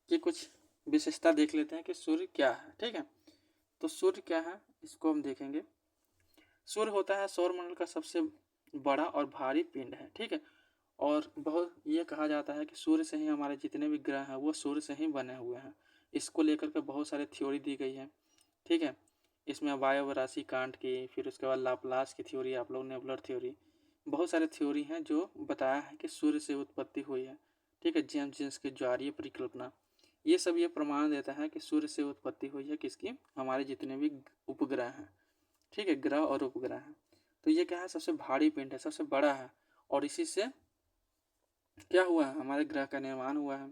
की कुछ विशेषता देख लेते हैं कि सूर्य क्या है, ठीक है। तो सूर्य क्या है इसको हम देखेंगे। सूर्य होता है सौरमंडल का सबसे बड़ा और भारी पिंड है, ठीक है। और बहुत ये कहा जाता है कि सूर्य से ही हमारे जितने भी ग्रह हैं वो सूर्य से ही बने हुए हैं। इसको लेकर के बहुत सारे थ्योरी दी गई है, ठीक है। इसमें वायवराशि कांट की, फिर उसके बाद लाप्लास की थ्योरी, आप लोग नेबुलर थ्योरी, बहुत सारे थ्योरी हैं जो बताया है कि सूर्य से उत्पत्ति हुई है, ठीक है। जेम्स की ज्वारीय परिकल्पना, ये सब ये प्रमाण देता है कि सूर्य से उत्पत्ति हुई है किसकी, हमारे जितने भी उपग्रह हैं, ठीक है, ग्रह और उपग्रह हैं। तो ये क्या है, सबसे भारी पिंड है, सबसे बड़ा है, और इसी से क्या हुआ है, हमारे ग्रह का निर्माण हुआ है।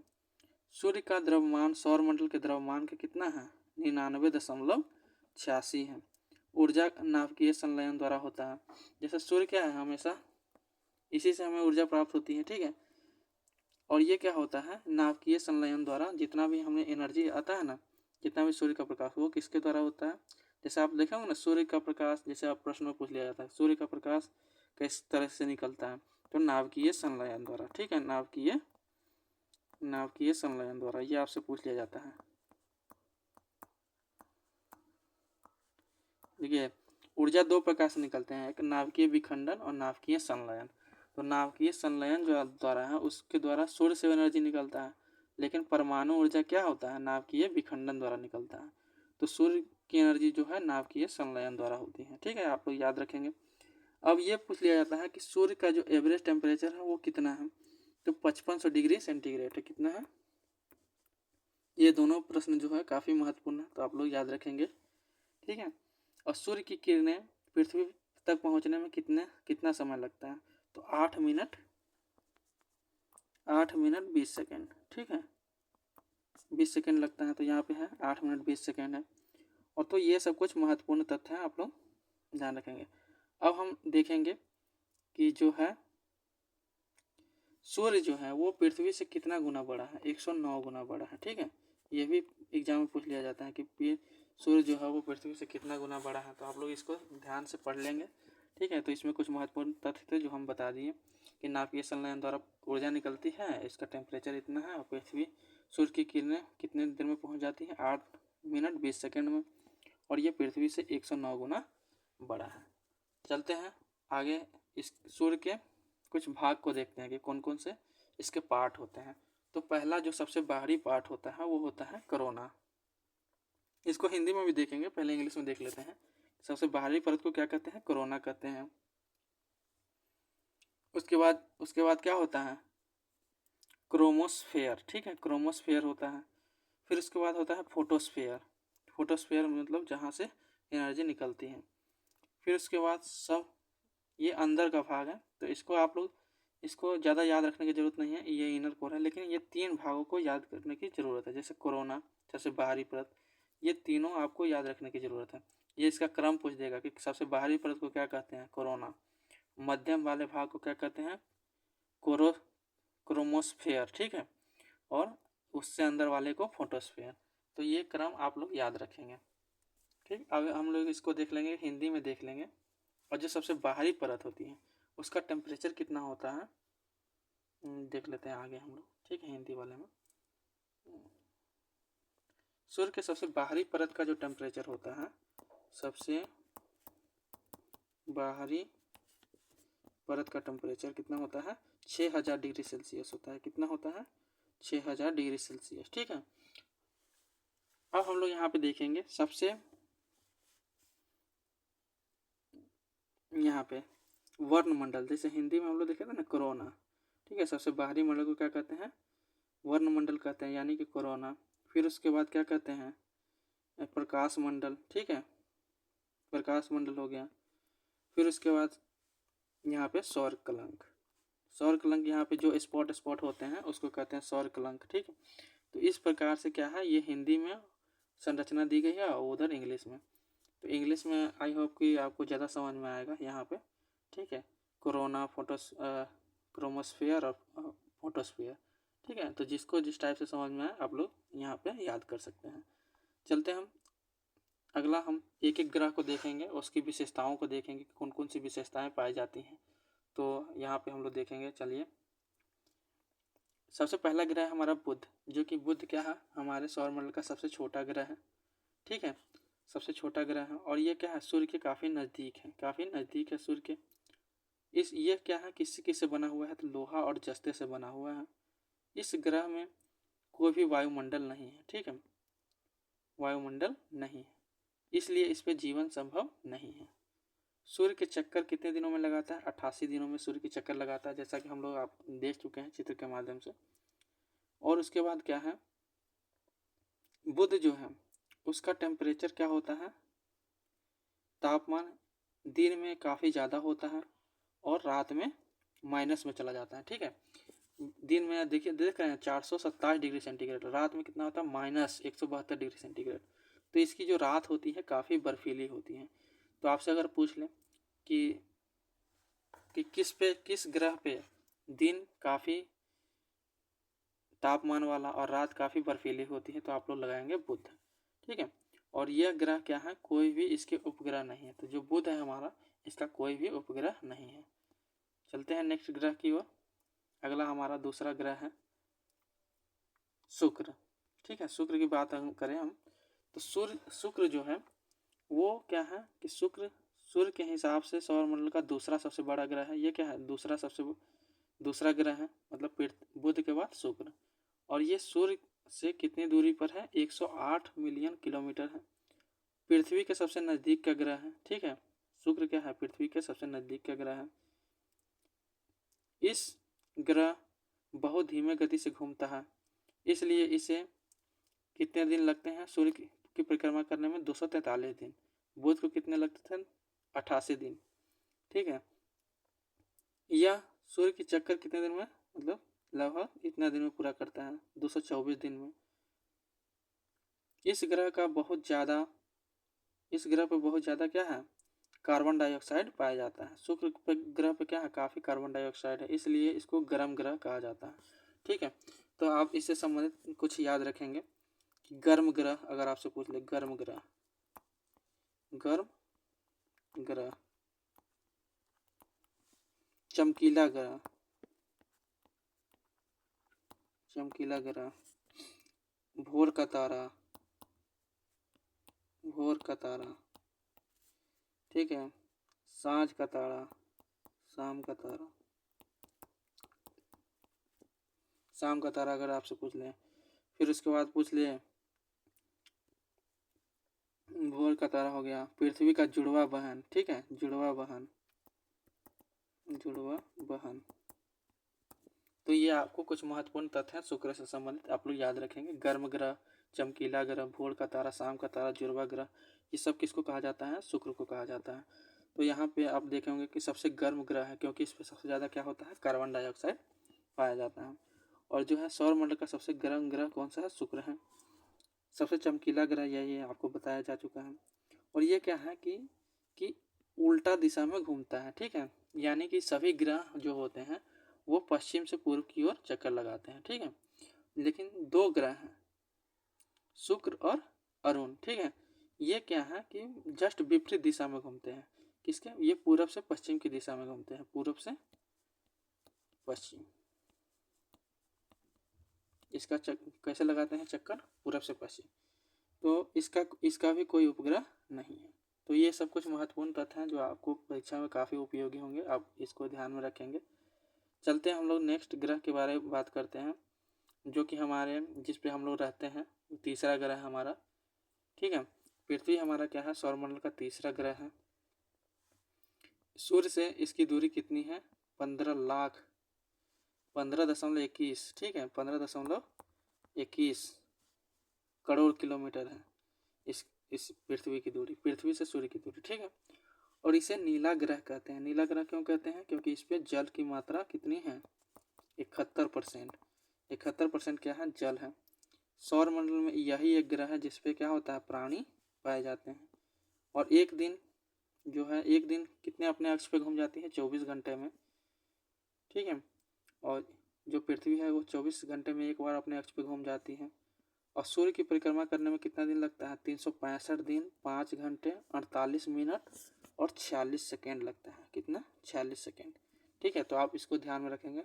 सूर्य का द्रव्यमान सौरमंडल के द्रव्यमान का कितना है, 99.86 है। ऊर्जा नाभिकीय संलयन द्वारा होता है। जैसे सूर्य क्या है, हमेशा इसी से हमें ऊर्जा प्राप्त होती है, ठीक है। और ये क्या होता है, नाभिकीय संलयन द्वारा जितना भी हमें एनर्जी आता है ना, जितना भी सूर्य का प्रकाश वो किसके द्वारा होता है। जैसे आप देखे हो ना, सूर्य का प्रकाश, जैसे आप प्रश्न में पूछ लिया जाता है सूर्य का प्रकाश किस तरह से निकलता है, तो नाभिकीय संलयन द्वारा, ठीक है, नाभिकीय संलयन द्वारा ये आपसे पूछ लिया जाता है। देखिए ऊर्जा दो प्रकार से निकलते हैं, एक नाभिकीय विखंडन और नाभिकीय संलयन। तो नाभिकीय संलयन जो द्वारा है उसके द्वारा सूर्य से एनर्जी निकलता है, लेकिन परमाणु ऊर्जा क्या होता है, नाभिकीय विखंडन द्वारा निकलता है। तो सूर्य की एनर्जी जो है नाभिकीय संलयन द्वारा होती है, ठीक है, आप लोग याद रखेंगे। अब ये पूछ लिया जाता है कि सूर्य का जो एवरेज टेम्परेचर है वो कितना है, तो 5500 डिग्री सेंटीग्रेड है, कितना है। ये दोनों प्रश्न जो है काफ़ी महत्वपूर्ण है, तो आप लोग याद रखेंगे, ठीक है। और सूर्य की किरणें पृथ्वी तक पहुंचने में कितना समय लगता है, तो 8 मिनट 20 सेकेंड, ठीक है, 20 सेकेंड लगता है। तो यहाँ पे है 8 मिनट 20 सेकेंड है। और तो ये सब कुछ महत्वपूर्ण तथ्य हैं, आप लोग ध्यान रखेंगे। अब हम देखेंगे कि जो है सूर्य जो है वो पृथ्वी से कितना गुना बड़ा है, 109 गुना बड़ा है, ठीक है। ये भी एग्जाम में पूछ लिया जाता है कि सूर्य जो है वो पृथ्वी से कितना गुना बड़ा है, तो आप लोग इसको ध्यान से पढ़ लेंगे, ठीक है। तो इसमें कुछ महत्वपूर्ण तथ्य थे जो हम बता दिए कि नाभिकीय संलयन द्वारा ऊर्जा निकलती है, इसका टेम्परेचर इतना है, और पृथ्वी सूर्य की किरणें कितने देर में पहुँच जाती है, 8 मिनट 20 सेकेंड में, और ये पृथ्वी से 109 गुना बड़ा है। चलते हैं आगे, इस सूर्य के कुछ भाग को देखते हैं कि कौन कौन से इसके पार्ट होते हैं। तो पहला जो सबसे बाहरी पार्ट होता है वो होता है कोरोना। इसको हिंदी में भी देखेंगे, पहले इंग्लिश में देख लेते हैं। सबसे बाहरी परत को क्या कहते हैं? कोरोना कहते हैं। उसके बाद क्या होता है? क्रोमोस्फेयर। ठीक है, क्रोमोस्फेयर होता है। फिर उसके बाद होता है फोटोस्फेयर। फोटोस्फेयर मतलब जहाँ से एनर्जी निकलती है। फिर उसके बाद सब ये अंदर का भाग है, तो इसको आप लोग इसको ज़्यादा याद रखने की ज़रूरत नहीं है, ये इनर कोर है। लेकिन ये 3 भागों को याद करने की ज़रूरत है, जैसे कोरोना, सबसे बाहरी परत, ये तीनों आपको याद रखने की ज़रूरत है। ये इसका क्रम पूछ देगा कि सबसे बाहरी परत को क्या कहते हैं? कोरोना। मध्यम वाले भाग को क्या कहते हैं? क्रोमोस्फेयर। ठीक है, और उससे अंदर वाले को फोटोस्फेयर। तो ये क्रम आप लोग याद रखेंगे। ठीक, अब हम लोग इसको देख लेंगे, हिंदी में देख लेंगे। और जो सबसे बाहरी परत होती है उसका टेम्परेचर कितना होता है देख लेते हैं आगे हम लोग। ठीक है, हिंदी वाले में सूर्य के सबसे बाहरी परत का जो टेम्परेचर होता है, सबसे बाहरी परत का टेम्परेचर कितना होता है? 6000 डिग्री सेल्सियस होता है। कितना होता है? 6000 डिग्री सेल्सियस। ठीक है, अब हम लोग यहाँ पे देखेंगे सबसे यहाँ पे वर्णमंडल, जैसे हिंदी में हम लोग देखे थे ना कोरोना। ठीक है, सबसे बाहरी मंडल को क्या कहते हैं? वर्णमंडल कहते हैं, यानी कि कोरोना। फिर उसके बाद क्या कहते हैं? प्रकाश मंडल। ठीक है, प्रकाश मंडल हो गया। फिर उसके बाद यहाँ पे सौर कलंक। सौर कलंक यहाँ पे जो स्पॉट स्पॉट होते हैं उसको कहते हैं सौर कलंक। ठीक है, तो इस प्रकार से क्या है, ये हिंदी में संरचना दी गई है और उधर इंग्लिश में। तो इंग्लिश में आई होप कि आपको ज़्यादा समझ में आएगा यहाँ पे। ठीक है, कोरोना, क्रोमोस्फेयर और फोटोस्फेयर। ठीक है, तो जिसको जिस टाइप से समझ में आए आप लोग यहाँ पे याद कर सकते हैं। चलते हम अगला, हम एक एक ग्रह को देखेंगे, उसकी विशेषताओं को देखेंगे, कौन कौन सी विशेषताएं पाई जाती हैं। तो यहाँ पे हम लोग देखेंगे। चलिए, सबसे पहला ग्रह है हमारा बुध, जो कि बुध क्या है? हमारे सौरमंडल का सबसे छोटा ग्रह है। ठीक है, सबसे छोटा ग्रह है और ये क्या है? सूर्य के काफ़ी नज़दीक है, काफ़ी नज़दीक है सूर्य के। ये क्या है, किससे किससे बना हुआ है? तो लोहा और जस्ते से बना हुआ है। इस ग्रह में कोई भी वायुमंडल नहीं है। ठीक है, वायुमंडल नहीं है, इसलिए इस पर जीवन संभव नहीं है। सूर्य के चक्कर कितने दिनों में लगाता है? 88 दिनों में सूर्य के चक्कर लगाता है, जैसा कि हम लोग आप देख चुके हैं चित्र के माध्यम से। और उसके बाद क्या है, बुध जो है उसका टेम्परेचर क्या होता है? तापमान दिन में काफ़ी ज़्यादा होता है और रात में माइनस में चला जाता है। ठीक है, दिन में देखिए देख रहे हैं 427 डिग्री सेंटीग्रेड, रात में कितना होता है? -172 डिग्री सेंटीग्रेड। तो इसकी जो रात होती है काफ़ी बर्फीली होती है। तो आपसे अगर पूछ लें कि किस ग्रह पे दिन काफ़ी तापमान वाला और रात काफ़ी बर्फीली होती है, तो आप लोग लगाएंगे बुध। ठीक है, और यह ग्रह क्या है? कोई भी इसके उपग्रह नहीं है। तो जो बुध है हमारा, इसका कोई भी उपग्रह नहीं है। चलते हैं नेक्स्ट ग्रह की ओर। अगला हमारा दूसरा ग्रह है शुक्र। ठीक है, शुक्र की बात हम करें तो शुक्र जो है वो क्या है कि सूर्य के हिसाब से सौरमंडल का दूसरा सबसे बड़ा ग्रह है। ये क्या है? दूसरा ग्रह है, मतलब बुध के बाद शुक्र। और ये सूर्य से कितनी दूरी पर है? 108 मिलियन किलोमीटर है। पृथ्वी के सबसे नज़दीक का ग्रह है। ठीक है, शुक्र क्या है? पृथ्वी के सबसे नज़दीक का ग्रह है। इस ग्रह बहुत धीमे गति से घूमता है, इसलिए इसे कितने दिन लगते हैं सूर्य की परिक्रमा करने में? 243 दिन। बुध को कितने लगते थे? 88 दिन। ठीक है, यह सूर्य की चक्कर कितने दिन में, मतलब लगभग इतना दिन में पूरा करता है? 224 दिन में। इस ग्रह पर बहुत ज़्यादा क्या है? कार्बन डाइऑक्साइड पाया जाता है। शुक्र ग्रह पे क्या है? काफ़ी कार्बन डाइऑक्साइड है, इसलिए इसको गर्म ग्रह कहा जाता है। ठीक है, तो आप इससे संबंधित कुछ याद रखेंगे कि गर्म ग्रह, अगर आपसे पूछ ले गर्म ग्रह, चमकीला ग्रह, भोर का तारा, ठीक है, सांझ का तारा, शाम का तारा, शाम का तारा अगर आपसे पूछ लें, फिर उसके बाद पूछ लें भोर का तारा हो गया, पृथ्वी का जुड़वा बहन, ठीक है, जुड़वा बहन, जुड़वा बहन। तो ये आपको कुछ महत्वपूर्ण तथ्य हैं शुक्र से संबंधित, आप लोग याद रखेंगे। गर्म ग्रह, चमकीला ग्रह, भोर का तारा, शाम का तारा, जुड़वा ग्रह, ये सब किसको कहा जाता है? शुक्र को कहा जाता है। तो यहाँ पे आप देखेंगे कि सबसे गर्म ग्रह है, क्योंकि इस पर सबसे ज़्यादा क्या होता है? कार्बन डाइऑक्साइड पाया जाता है। और जो है सौरमंडल का सबसे गर्म ग्रह कौन सा है? शुक्र है। सबसे चमकीला ग्रह यही है, आपको बताया जा चुका है। और ये क्या है कि उल्टा दिशा में घूमता है, ठीक है, यानी कि सभी ग्रह जो होते हैं वो पश्चिम से पूर्व की ओर चक्कर लगाते हैं, ठीक है। लेकिन दो ग्रह हैं, शुक्र और अरुण, ठीक है, ये क्या है कि जस्ट विपरीत दिशा में घूमते हैं। किसके? ये पूरब से पश्चिम की दिशा में घूमते हैं, पूरब से पश्चिम। इसका कैसे लगाते हैं चक्कर? पूरब से पश्चिम। तो इसका भी कोई उपग्रह नहीं है। तो ये सब कुछ महत्वपूर्ण तथ्य हैं जो आपको परीक्षा में काफ़ी उपयोगी होंगे, आप इसको ध्यान में रखेंगे। चलते हैं हम लोग नेक्स्ट ग्रह के बारे में बात करते हैं, जो कि हमारे जिस पे हम लोग रहते हैं, तीसरा ग्रह है हमारा, ठीक है। पृथ्वी हमारा क्या है? सौरमंडल का तीसरा ग्रह है। सूर्य से इसकी दूरी कितनी है? 15.21, ठीक है, 15.21 करोड़ किलोमीटर है इस पृथ्वी की दूरी, पृथ्वी से सूर्य की दूरी, ठीक है। और इसे नीला ग्रह कहते हैं। नीला ग्रह क्यों कहते हैं? क्योंकि इस पे जल की मात्रा कितनी है? 71%। 71% क्या है? जल है। सौरमंडल में यही एक ग्रह है जिसपे क्या होता है? प्राणी पाए जाते हैं। और एक दिन जो है, एक दिन कितने अपने अक्ष पे घूम जाती है? 24 घंटे में, ठीक है। और जो पृथ्वी है वो 24 घंटे में एक बार अपने अक्ष पे घूम जाती है। और सूर्य की परिक्रमा करने में कितना दिन लगता है? 365 दिन, 5 घंटे, 48 मिनट और 46 सेकेंड लगता है। कितना? 46 सेकेंड, ठीक है। तो आप इसको ध्यान में रखेंगे।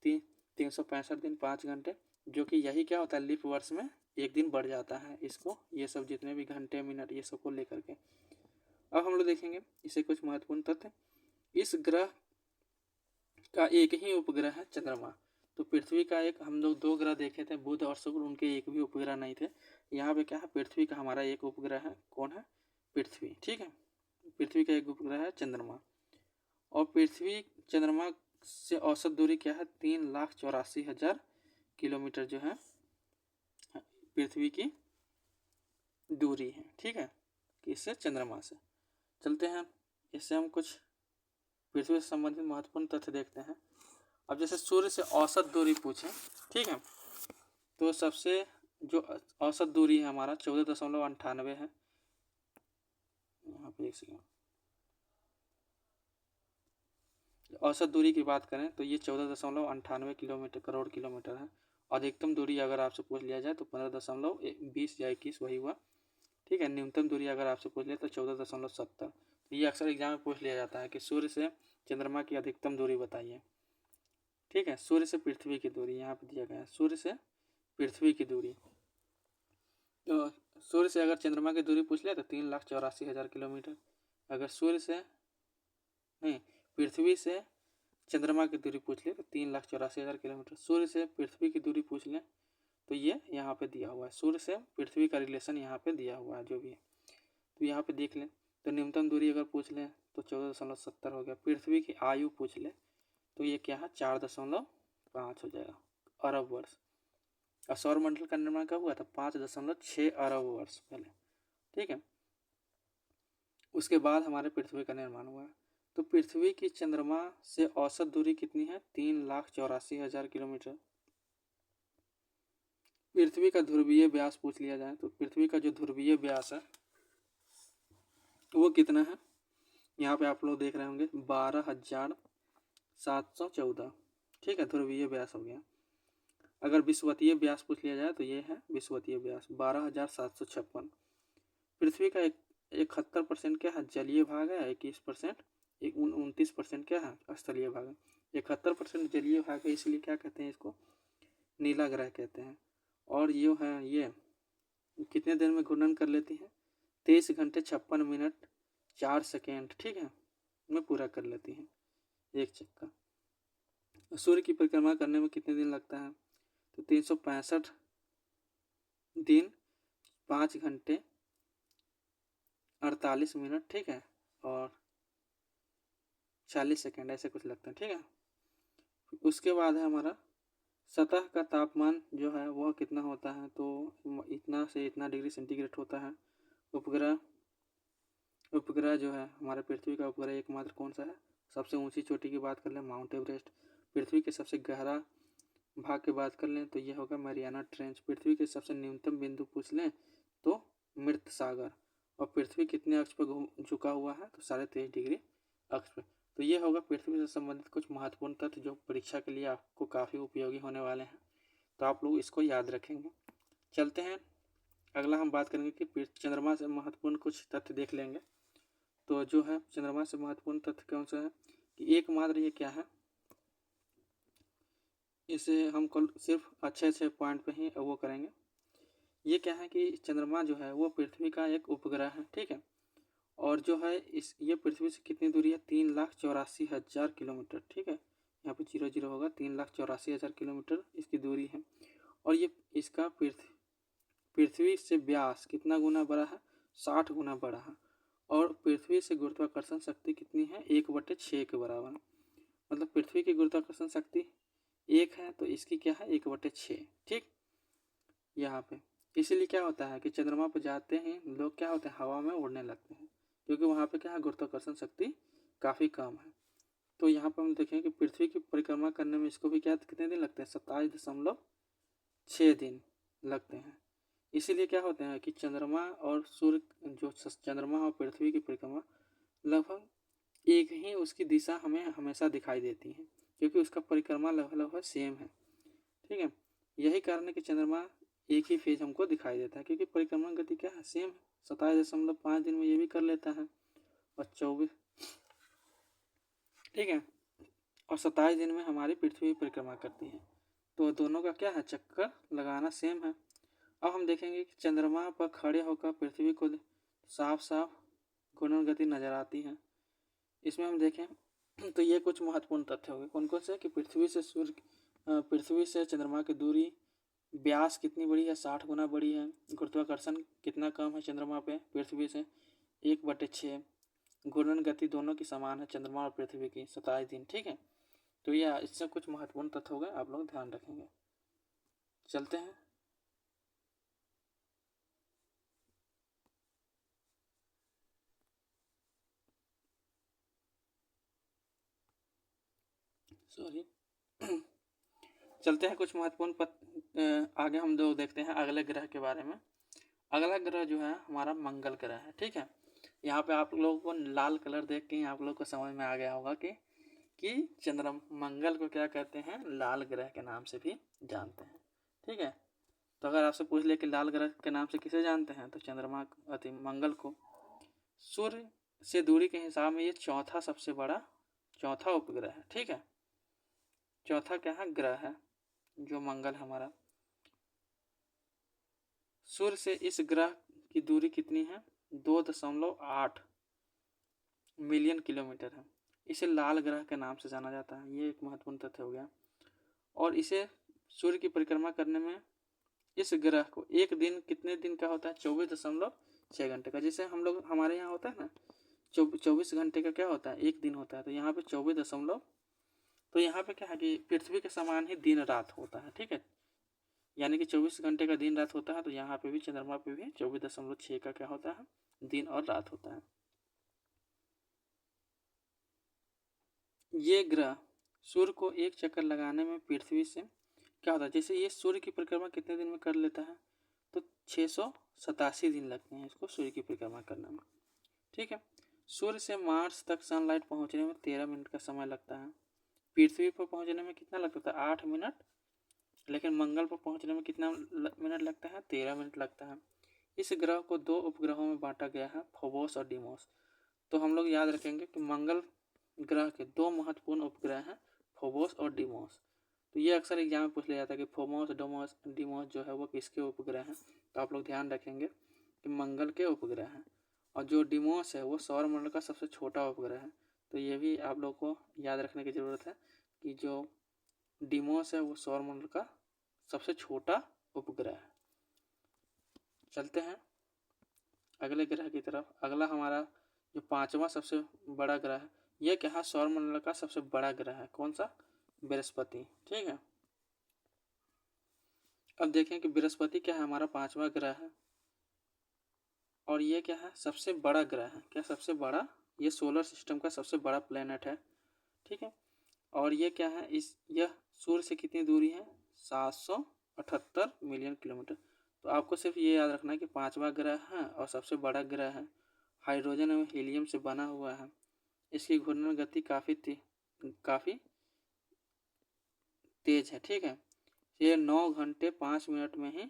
365 दिन, 5 घंटे, जो कि यही क्या होता है? लीप वर्ष में एक दिन बढ़ जाता है इसको, ये सब जितने भी घंटे मिनट ये सब को लेकर के। अब हम लोग देखेंगे इसे कुछ महत्वपूर्ण तथ्य। इस ग्रह का एक ही उपग्रह है, चंद्रमा। तो पृथ्वी का एक, हम लोग दो ग्रह देखे थे, बुध और शुक्र, उनके एक भी उपग्रह नहीं थे। यहाँ पे क्या है? पृथ्वी का हमारा एक उपग्रह है। कौन है? पृथ्वी, ठीक है। पृथ्वी का एक उपग्रह है चंद्रमा। और पृथ्वी चंद्रमा से औसत दूरी क्या है? 3,84,000 किलोमीटर जो है पृथ्वी की दूरी है, ठीक है, इससे चंद्रमा से। चलते हैं, इससे हम कुछ पृथ्वी से संबंधित महत्वपूर्ण तथ्य देखते हैं। अब जैसे सूर्य से औसत दूरी पूछें, ठीक है, तो सबसे जो औसत दूरी है हमारा 14.98 है। यहाँ पे एक सेकेंड, औसत दूरी की बात करें तो ये 14.98 किलोमीटर, करोड़ किलोमीटर है। अधिकतम दूरी अगर आपसे पूछ लिया जाए तो 15.20 या 21 वही हुआ, ठीक है। न्यूनतम दूरी अगर आपसे पूछ लिया तो 14.70। तो ये अक्सर एग्जाम में पूछ लिया जाता है कि सूर्य से चंद्रमा की अधिकतम दूरी बताइए, ठीक है। सूर्य से पृथ्वी की दूरी यहाँ पे दिया गया है, सूर्य से पृथ्वी की दूरी। तो सूर्य से अगर चंद्रमा की दूरी पूछ लिया तो 3,84,000 किलोमीटर। अगर सूर्य से नहीं, पृथ्वी से चंद्रमा की दूरी पूछ ले तो 3,84,000 किलोमीटर। सूर्य से पृथ्वी की दूरी पूछ लें तो ये यहाँ पे दिया हुआ है, सूर्य से पृथ्वी का रिलेशन यहाँ पे दिया हुआ है जो भी है। तो यहाँ पे देख लें, तो न्यूनतम दूरी अगर पूछ लें तो 14.70 हो गया। पृथ्वी की आयु पूछ ले तो ये क्या है? 4.5 हो जाएगा अरब वर्ष। और सौरमंडल का निर्माण कब हुआ था? 5.6 अरब वर्ष पहले, ठीक है। उसके बाद हमारे पृथ्वी का निर्माण हुआ है। तो पृथ्वी की चंद्रमा से औसत दूरी कितनी है? 3,84,000 किलोमीटर। पृथ्वी का ध्रुवीय व्यास पूछ लिया जाए तो पृथ्वी का जो ध्रुवीय व्यास है वो कितना है? यहाँ पे आप लोग देख रहे होंगे 12,714, ठीक है, ध्रुवीय व्यास हो गया। अगर विषुवतीय व्यास पूछ लिया जाए तो ये है विषुवतीय व्यास 12,756। पृथ्वी का 71% क्या है? जलीय भाग है, 21%, 29% क्या है? स्थलीय भाग है। 71% जलीय भाग है, इसलिए क्या कहते हैं इसको? नीला ग्रह कहते हैं। और ये है, ये कितने देर में घूर्णन कर लेती है? 23 घंटे 56 मिनट 4 सेकेंड, ठीक है, में पूरा कर लेती है एक चक्कर। सूर्य की परिक्रमा करने में कितने दिन लगता है? तो 365 दिन 5 घंटे 48 मिनट, ठीक है, और 40 सेकेंड ऐसे कुछ लगता है, ठीक है। उसके बाद है हमारा सतह का तापमान जो है वह कितना होता है, तो इतना से इतना डिग्री सेंटीग्रेड होता है। उपग्रह जो है हमारे पृथ्वी का उपग्रह एकमात्र कौन सा है। सबसे ऊंची चोटी की बात कर लें माउंट एवरेस्ट। पृथ्वी के सबसे गहरा भाग की बात कर लें तो यह होगा मैरियाना ट्रेंच। पृथ्वी के सबसे न्यूनतम बिंदु पूछ लें तो मृत सागर। और पृथ्वी कितने अक्ष पर झुका हुआ है, तो 23.5 डिग्री अक्ष पर। तो ये होगा पृथ्वी से संबंधित कुछ महत्वपूर्ण तथ्य जो परीक्षा के लिए आपको काफ़ी उपयोगी होने वाले हैं, तो आप लोग इसको याद रखेंगे। चलते हैं अगला, हम बात करेंगे कि चंद्रमा से महत्वपूर्ण कुछ तथ्य देख लेंगे। तो जो है चंद्रमा से महत्वपूर्ण तथ्य कौन सा है कि एकमात्र ये क्या है, इसे हम कल सिर्फ अच्छे पॉइंट पे ही वो करेंगे। ये क्या है कि चंद्रमा जो है वो पृथ्वी का एक उपग्रह है, ठीक है, और जो है ये पृथ्वी से कितनी दूरी है, 3,84,000 किलोमीटर, ठीक है। यहाँ पे 0 होगा, 3,84,000 किलोमीटर इसकी दूरी है। और ये इसका पृथ्वी से व्यास कितना गुना बड़ा है, 60 गुना बड़ा है। और पृथ्वी से गुरुत्वाकर्षण शक्ति कितनी है, 1/6 के बराबर। मतलब पृथ्वी की गुरुत्वाकर्षण शक्ति 1 है तो इसकी क्या है, 1/6, ठीक। यहाँ पे इसीलिए क्या होता है कि चंद्रमा पर जाते हैं लोग क्या होते हैं, हवा में उड़ने लगते हैं, क्योंकि वहाँ पे क्या है, गुरुत्वाकर्षण शक्ति काफ़ी कम है। तो यहाँ पर हम देखें कि पृथ्वी की परिक्रमा करने में इसको भी क्या कितने दिन लगते हैं, 27.6 दिन लगते हैं। इसीलिए क्या होते हैं कि चंद्रमा और सूर्य जो चंद्रमा और पृथ्वी की परिक्रमा लगभग एक ही उसकी दिशा हमें हमेशा दिखाई देती है, क्योंकि उसका परिक्रमा लगभग सेम है, ठीक है। यही कारण है कि चंद्रमा एक ही फेज हमको दिखाई देता है, क्योंकि परिक्रमा गति क्या है, सेम है। 27.5 दिन में ये भी कर लेता है और 24, ठीक है, और 27 दिन में हमारी पृथ्वी परिक्रमा करती है। तो दोनों का क्या है, चक्कर लगाना सेम है। अब हम देखेंगे कि चंद्रमा पर खड़े होकर पृथ्वी को साफ साफ घूर्णन गति नजर आती है। इसमें हम देखें तो ये कुछ महत्वपूर्ण तथ्य हो गए, कौन कौन से कि पृथ्वी से चंद्रमा की दूरी, व्यास कितनी बड़ी है, 60 गुना बड़ी है। गुरुत्वाकर्षण कितना कम है चंद्रमा पे पृथ्वी से, 1/6। घूर्णन गति दोनों की समान है, चंद्रमा और पृथ्वी की, 27 दिन, ठीक है। तो यह इससे कुछ महत्वपूर्ण तथ्य हो गए, आप लोग ध्यान रखेंगे। चलते हैं चलते हैं कुछ महत्वपूर्ण आगे हम दो देखते हैं अगले ग्रह के बारे में। अगला ग्रह जो है हमारा मंगल ग्रह है, ठीक है। यहाँ पे आप लोगों को लाल कलर देख के आप लोग को समझ में आ गया होगा कि मंगल को क्या कहते हैं, लाल ग्रह के नाम से भी जानते हैं, ठीक है। तो अगर आपसे पूछ ले कि लाल ग्रह के नाम से किसे जानते हैं, तो चंद्रमा अति मंगल को। सूर्य से दूरी के हिसाब में ये चौथा सबसे बड़ा चौथा उपग्रह है, ठीक है। चौथा क्या है, ग्रह है जो मंगल हमारा। सूर्य से इस ग्रह की दूरी कितनी है, 2.8 मिलियन किलोमीटर है। इसे लाल ग्रह के नाम से जाना जाता है, ये एक महत्वपूर्ण तथ्य हो गया। और इसे सूर्य की परिक्रमा करने में इस ग्रह को एक दिन कितने दिन का होता है, 24.6 घंटे का। जैसे हम लोग हमारे यहाँ होता है ना 24 घंटे का क्या होता है, एक दिन होता है। तो यहाँ पे 24 तो यहाँ पे क्या है कि पृथ्वी के समान ही दिन रात होता है, ठीक है। यानी कि 24 घंटे का दिन रात होता है, तो यहाँ पे भी चंद्रमा पे भी 24.6 का क्या होता है, दिन और रात होता है। ये ग्रह सूर्य को एक चक्कर लगाने में पृथ्वी से क्या होता है, जैसे ये सूर्य की परिक्रमा कितने दिन में कर लेता है, तो 687 दिन लगते हैं इसको सूर्य की परिक्रमा करने में, ठीक है। सूर्य से मार्स तक सनलाइट पहुंचने में 13 मिनट का समय लगता है। पृथ्वी पर पहुंचने में कितना लगता था, 8 मिनट, लेकिन मंगल पर पहुंचने में कितना मिनट लगता है, 13 मिनट लगता है। इस ग्रह को 2 उपग्रहों में बांटा गया है, फोबोस और डीमोस। तो हम लोग याद रखेंगे कि मंगल ग्रह के 2 महत्वपूर्ण उपग्रह हैं, फोबोस और डीमोस। तो ये अक्सर एग्जाम में पूछ लिया जाता है कि फोबोस डीमोस जो है वो किसके उपग्रह हैं। तो आप लोग ध्यान रखेंगे कि मंगल के उपग्रह हैं। और जो डीमोस है वो सौरमंडल का सबसे छोटा उपग्रह है। तो ये भी आप लोग को याद रखने की ज़रूरत है कि जो डीमोस है वो सौरमंडल का सबसे छोटा उपग्रह है। चलते हैं अगले ग्रह की तरफ। अगला हमारा जो पांचवा सबसे बड़ा ग्रह है, यह क्या है, सौरमंडल का सबसे बड़ा ग्रह है। कौन सा? बृहस्पति। ठीक है, अब देखें कि बृहस्पति क्या है, हमारा पांचवा ग्रह है और ये क्या है, सबसे बड़ा ग्रह है। क्या सबसे बड़ा? ये सोलर सिस्टम का सबसे बड़ा प्लेनेट है। ठीक है, और ये क्या है, यह सूर्य से कितनी दूरी है? 778 मिलियन किलोमीटर। तो आपको सिर्फ ये याद रखना है कि पांचवा ग्रह है और सबसे बड़ा ग्रह है, हाइड्रोजन एवं हीलियम से बना हुआ है। इसकी घूर्णन गति काफ़ी तेज है। ठीक है, ये 9 घंटे 5 मिनट में ही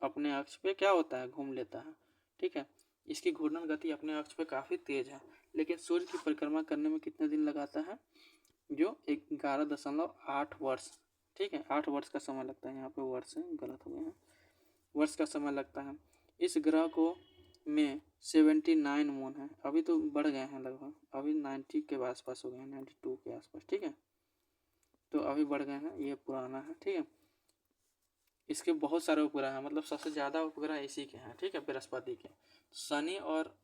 अपने अक्ष पे क्या होता है, घूम लेता है। ठीक है, इसकी घूर्णन गति अपने अक्ष पे काफ़ी तेज है, लेकिन सूर्य की परिक्रमा करने में कितने दिन लगाता है? जो 11.8 वर्ष। ठीक है, 8 वर्ष का समय लगता है। यहाँ पे वर्ष है, गलत हो गया है, वर्ष का समय लगता है। इस ग्रह को में 79 मून है। अभी तो बढ़ गए हैं लगभग, अभी 90 के आसपास हो गए हैं, 92 के आसपास। ठीक है, तो अभी बढ़ गए हैं, ये पुराना है। ठीक है, इसके बहुत सारे उपग्रह हैं, मतलब सबसे ज़्यादा उपग्रह इसी के हैं। ठीक है, बृहस्पति के। शनि और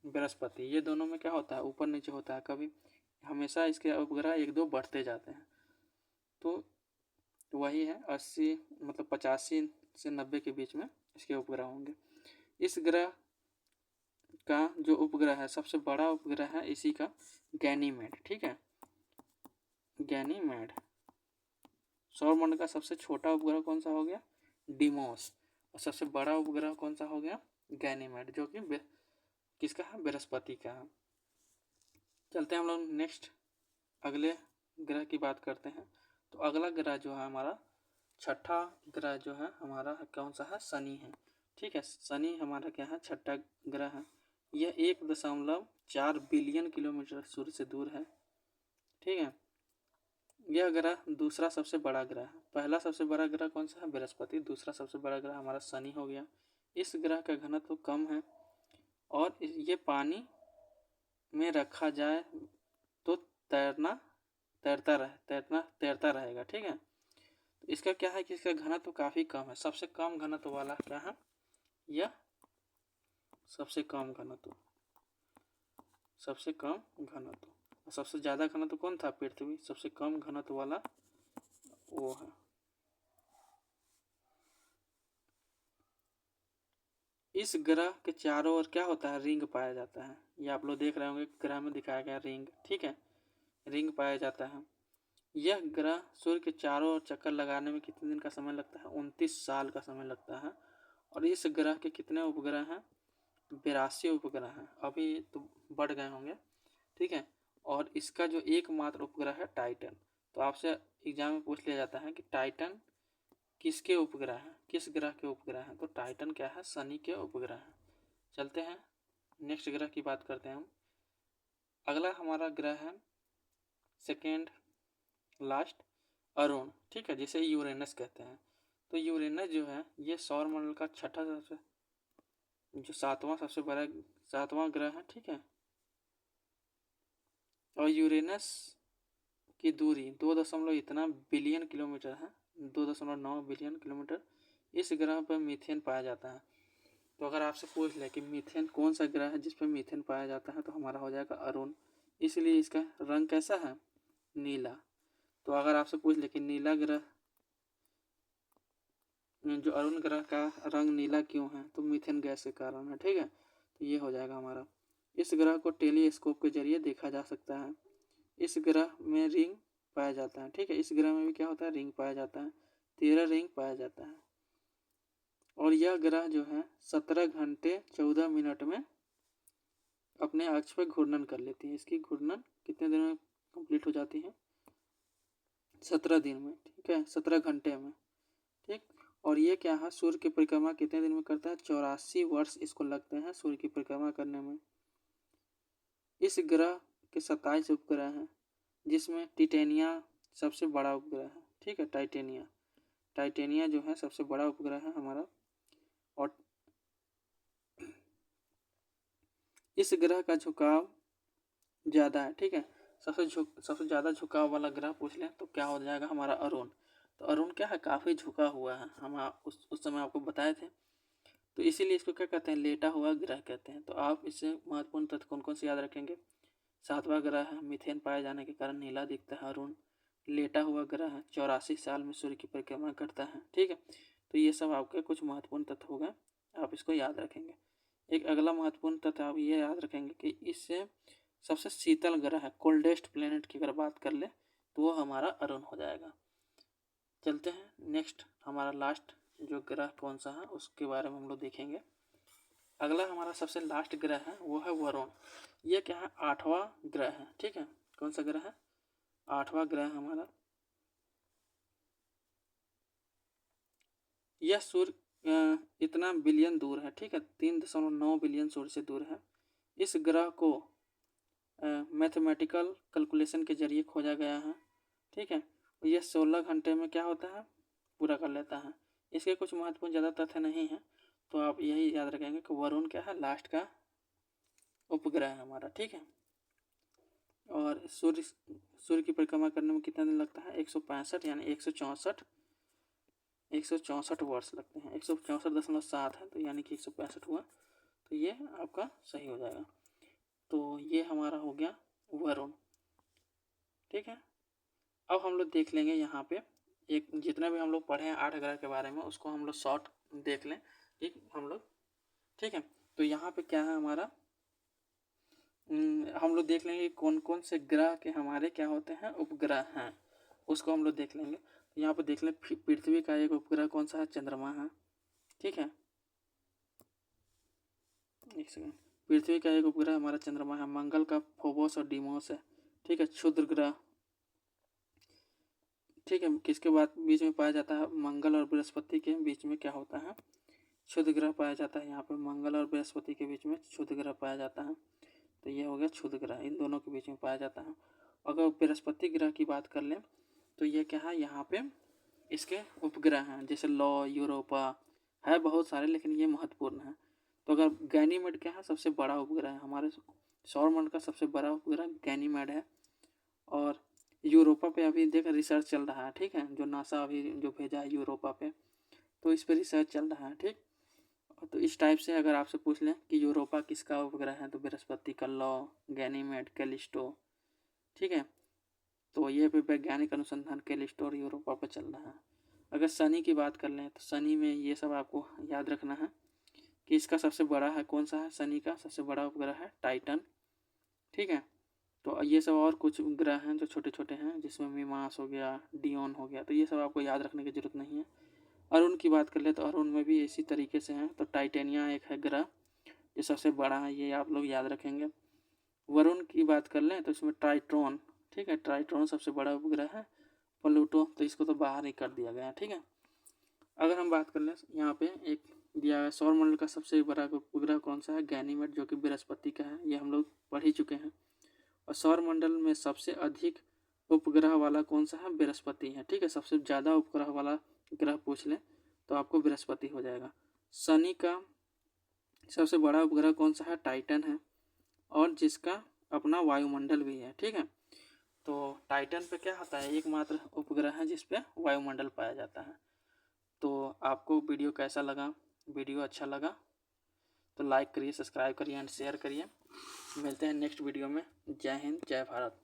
बृहस्पति ये दोनों में क्या होता है, ऊपर नीचे होता है। कभी हमेशा इसके उपग्रह 1-2 बढ़ते जाते हैं। तो वही है 80, मतलब 85 से 90 के बीच में इसके उपग्रह होंगे। इस ग्रह का जो उपग्रह है, सबसे बड़ा उपग्रह है इसी का, गैनीमेड। ठीक है, गैनीमेड। सौरमंडल का सबसे छोटा उपग्रह कौन सा हो गया? डिमोस। और सबसे बड़ा उपग्रह कौन सा हो गया? गैनीमेड, जो कि किसका है? बृहस्पति का है। चलते हैं हम लोग नेक्स्ट अगले ग्रह की बात करते हैं। तो अगला ग्रह जो है हमारा, छठा ग्रह जो है हमारा, कौन सा है? शनि है। ठीक है, शनि हमारा क्या है? छठा ग्रह है। यह 1.4 बिलियन किलोमीटर सूर्य से दूर है। ठीक है, यह ग्रह दूसरा सबसे बड़ा ग्रह है। पहला सबसे बड़ा ग्रह कौन सा है? बृहस्पति। दूसरा सबसे बड़ा ग्रह हमारा शनि हो गया। इस ग्रह का घनत्व तो कम है और ये पानी में रखा जाए तो तैरता रहेगा। ठीक है, तो इसका क्या है कि इसका घनत्व काफ़ी कम है। सबसे कम घनत्व वाला क्या है? यह सबसे कम घनत्व, सबसे कम घनत्व। और सबसे ज़्यादा घनत्व कौन था? पृथ्वी। सबसे कम घनत्व वाला वो है। इस ग्रह के चारों ओर क्या होता है? रिंग पाया जाता है। ये आप लोग देख रहे होंगे, ग्रह में दिखाया गया रिंग। ठीक है, रिंग पाया जाता है। यह ग्रह सूर्य के चारों ओर चक्कर लगाने में कितने दिन का समय लगता है? 29 साल का समय लगता है। और इस ग्रह के कितने उपग्रह हैं? 82 उपग्रह हैं। अभी तो बढ़ गए होंगे। ठीक है, और इसका जो एकमात्र उपग्रह है टाइटन। तो आपसे एग्जाम में पूछ लिया जाता है कि टाइटन किसके उपग्रह हैं, किस ग्रह के उपग्रह हैं? तो टाइटन क्या है? शनि के उपग्रह हैं। चलते हैं नेक्स्ट ग्रह की बात करते हैं हम। अगला हमारा ग्रह है सेकेंड लास्ट, अरुण। ठीक है, जिसे यूरेनस कहते हैं। तो यूरेनस जो है ये सौरमंडल का छठा सबसे, जो सातवां ग्रह है। ठीक है, और यूरेनस की दूरी 2 इतना बिलियन किलोमीटर है, 2.9 बिलियन किलोमीटर। इस ग्रह पर मीथेन पाया जाता है। तो अगर आपसे पूछ ले कि मीथेन कौन सा ग्रह है जिस पर मीथेन पाया जाता है, तो हमारा हो जाएगा अरुण। इसलिए इसका रंग कैसा है? नीला। तो अगर आपसे पूछ ले कि नीला ग्रह, जो अरुण ग्रह का रंग नीला क्यों है, तो मीथेन गैस के कारण है। ठीक है, तो ये हो जाएगा हमारा। इस ग्रह को टेलीस्कोप के जरिए देखा जा सकता है। इस ग्रह में रिंग पाया जाता है। ठीक है, इस ग्रह में भी क्या होता है? रिंग पाया जाता है। 13 रिंग पाया जाता है। और यह ग्रह जो है 17 घंटे 14 मिनट में अपने अक्ष पर घूर्णन कर लेती है। इसकी घूर्णन कितने दिन में कंप्लीट हो जाती है? 17 दिन में। ठीक है, 17 घंटे में। ठीक, और ये क्या है? सूर्य की परिक्रमा कितने दिन में करता है? 84 वर्ष इसको लगते हैं सूर्य की परिक्रमा करने में। इस ग्रह के 27 उपग्रह हैं, जिसमें टिटेनिया सबसे बड़ा उपग्रह है। ठीक है, टाइटेनिया जो है सबसे बड़ा उपग्रह है हमारा। और इस ग्रह का झुकाव ज़्यादा है। ठीक है, सबसे ज़्यादा झुकाव वाला ग्रह पूछ लें तो क्या हो जाएगा? हमारा अरुण। तो अरुण क्या है, काफ़ी झुका हुआ है। हम उस समय आपको बताए थे। तो इसीलिए इसको क्या कहते हैं, लेटा हुआ ग्रह कहते हैं। तो आप इससे महत्वपूर्ण तथ्य कौन कौन से याद रखेंगे। 7वां ग्रह है, मीथेन पाए जाने के कारण नीला दिखता है अरुण। लेटा हुआ ग्रह है, 84 साल में सूर्य की परिक्रमा करता है। ठीक है, तो ये सब आपके कुछ महत्वपूर्ण तथ्य हो गए, आप इसको याद रखेंगे। एक अगला महत्वपूर्ण तथ्य आप ये याद रखेंगे कि इससे सबसे शीतल ग्रह है, कोल्डेस्ट प्लेनेट की अगर बात कर ले तो वो हमारा अरुण हो जाएगा। चलते हैं नेक्स्ट, हमारा लास्ट जो ग्रह कौन सा है उसके बारे में हम लोग देखेंगे। अगला हमारा सबसे लास्ट ग्रह है वो है वरुण। ये क्या है, 8वां ग्रह है। ठीक है, कौन सा ग्रह है, 8वां ग्रह हमारा। यह सूर्य इतना बिलियन दूर है। ठीक है, 3.9 बिलियन सूर्य से दूर है। इस ग्रह को मैथमेटिकल कैलकुलेशन के जरिए खोजा गया है। ठीक है, यह 16 घंटे में क्या होता है, पूरा कर लेता है। इसके कुछ महत्वपूर्ण ज़्यादा तथ्य नहीं है, तो आप यही याद रखेंगे कि वरुण क्या है, लास्ट का उपग्रह है हमारा। ठीक है, और सूर्य की परिक्रमा करने में कितना दिन लगता है, 165 यानी 164 वर्ष लगते हैं। 164.7 है, तो यानी कि 165 हुआ, तो ये आपका सही हो जाएगा। तो ये हमारा हो गया वरुण। ठीक है, अब हम लोग देख लेंगे यहाँ पे एक, जितना भी हम लोग पढ़े हैं 8 ग्रह के बारे में उसको हम लोग शॉर्ट देख लें। ठीक हम लोग, ठीक है, तो यहाँ पे क्या है हमारा, हम लोग देख लेंगे कौन कौन से ग्रह के हमारे क्या होते हैं, उपग्रह हैं, उसको हम लोग देख लेंगे। तो यहाँ पे देख लें, पृथ्वी का एक उपग्रह कौन सा है, चंद्रमा है। ठीक है, एक सेकंड, पृथ्वी का एक उपग्रह हमारा चंद्रमा है। मंगल का फोबोस और डीमोस है। ठीक है, क्षुद्र ग्रह। ठीक है, किसके बाद बीच में पाया जाता है, मंगल और बृहस्पति के बीच में क्या होता है, क्षुद्र ग्रह पाया जाता है। यहाँ पे मंगल और बृहस्पति के बीच में क्षुद्र ग्रह पाया जाता है। तो ये हो गया क्षुद्र ग्रह, इन दोनों के बीच में पाया जाता है। अगर बृहस्पति ग्रह की बात कर लें तो ये क्या है, यहाँ पे इसके उपग्रह हैं, जैसे लॉ, यूरोपा है, बहुत सारे, लेकिन ये महत्वपूर्ण है। तो अगर गैनीमेड क्या है, सबसे बड़ा उपग्रह है हमारे सौरमंडल का, सबसे बड़ा उपग्रह गैनीमेड है। और यूरोपा पे अभी देख रिसर्च चल रहा है। ठीक है, जो नासा अभी जो भेजा है यूरोपा पे, तो इस पे रिसर्च चल रहा है। ठीक, तो इस टाइप से अगर आपसे पूछ लें कि यूरोपा किसका उपग्रह है, तो बृहस्पति का लॉ, गैनीमेड, कैलिस्टो। ठीक है, तो ये पे वैज्ञानिक अनुसंधान कैलिस्टो और यूरोपा पे चल रहा है। अगर शनि की बात कर लें तो शनि में ये सब आपको याद रखना है कि इसका सबसे बड़ा है, कौन सा है, शनि का सबसे बड़ा उपग्रह है टाइटन। ठीक है, तो ये सब और कुछ ग्रह हैं जो छोटे छोटे हैं, जिसमें मीमांस हो गया, डियोन हो गया, तो ये सब आपको याद रखने की जरूरत नहीं है। अरुण की बात कर ले तो अरुण में भी इसी तरीके से हैं। तो टाइटेनिया एक है ग्रह जो सबसे बड़ा है, ये आप लोग याद रखेंगे। वरुण की बात कर लें तो इसमें ट्राइट्रॉन, ठीक है, ट्राइट्रॉन सबसे बड़ा उपग्रह है। प्लूटो तो इसको तो बाहर ही कर दिया गया है। ठीक है, अगर हम बात कर लें यहाँ पे एक दिया है सौरमंडल का सबसे बड़ा उपग्रह कौन सा है, गैनीमेड, जो कि बृहस्पति का है, ये हम लोग पढ़ ही चुके हैं। और सौरमंडल में सबसे अधिक उपग्रह वाला कौन सा है, बृहस्पति है। ठीक है, सबसे ज़्यादा उपग्रह वाला ग्रह पूछ लें तो आपको बृहस्पति हो जाएगा। शनि का सबसे बड़ा उपग्रह कौन सा है, टाइटन है, और जिसका अपना वायुमंडल भी है। ठीक है, तो टाइटन पे क्या होता है, एकमात्र उपग्रह है जिस पे वायुमंडल पाया जाता है। तो आपको वीडियो कैसा लगा, वीडियो अच्छा लगा तो लाइक करिए, सब्सक्राइब करिए एंड शेयर करिए। मिलते हैं नेक्स्ट वीडियो में। जय हिंद, जय भारत।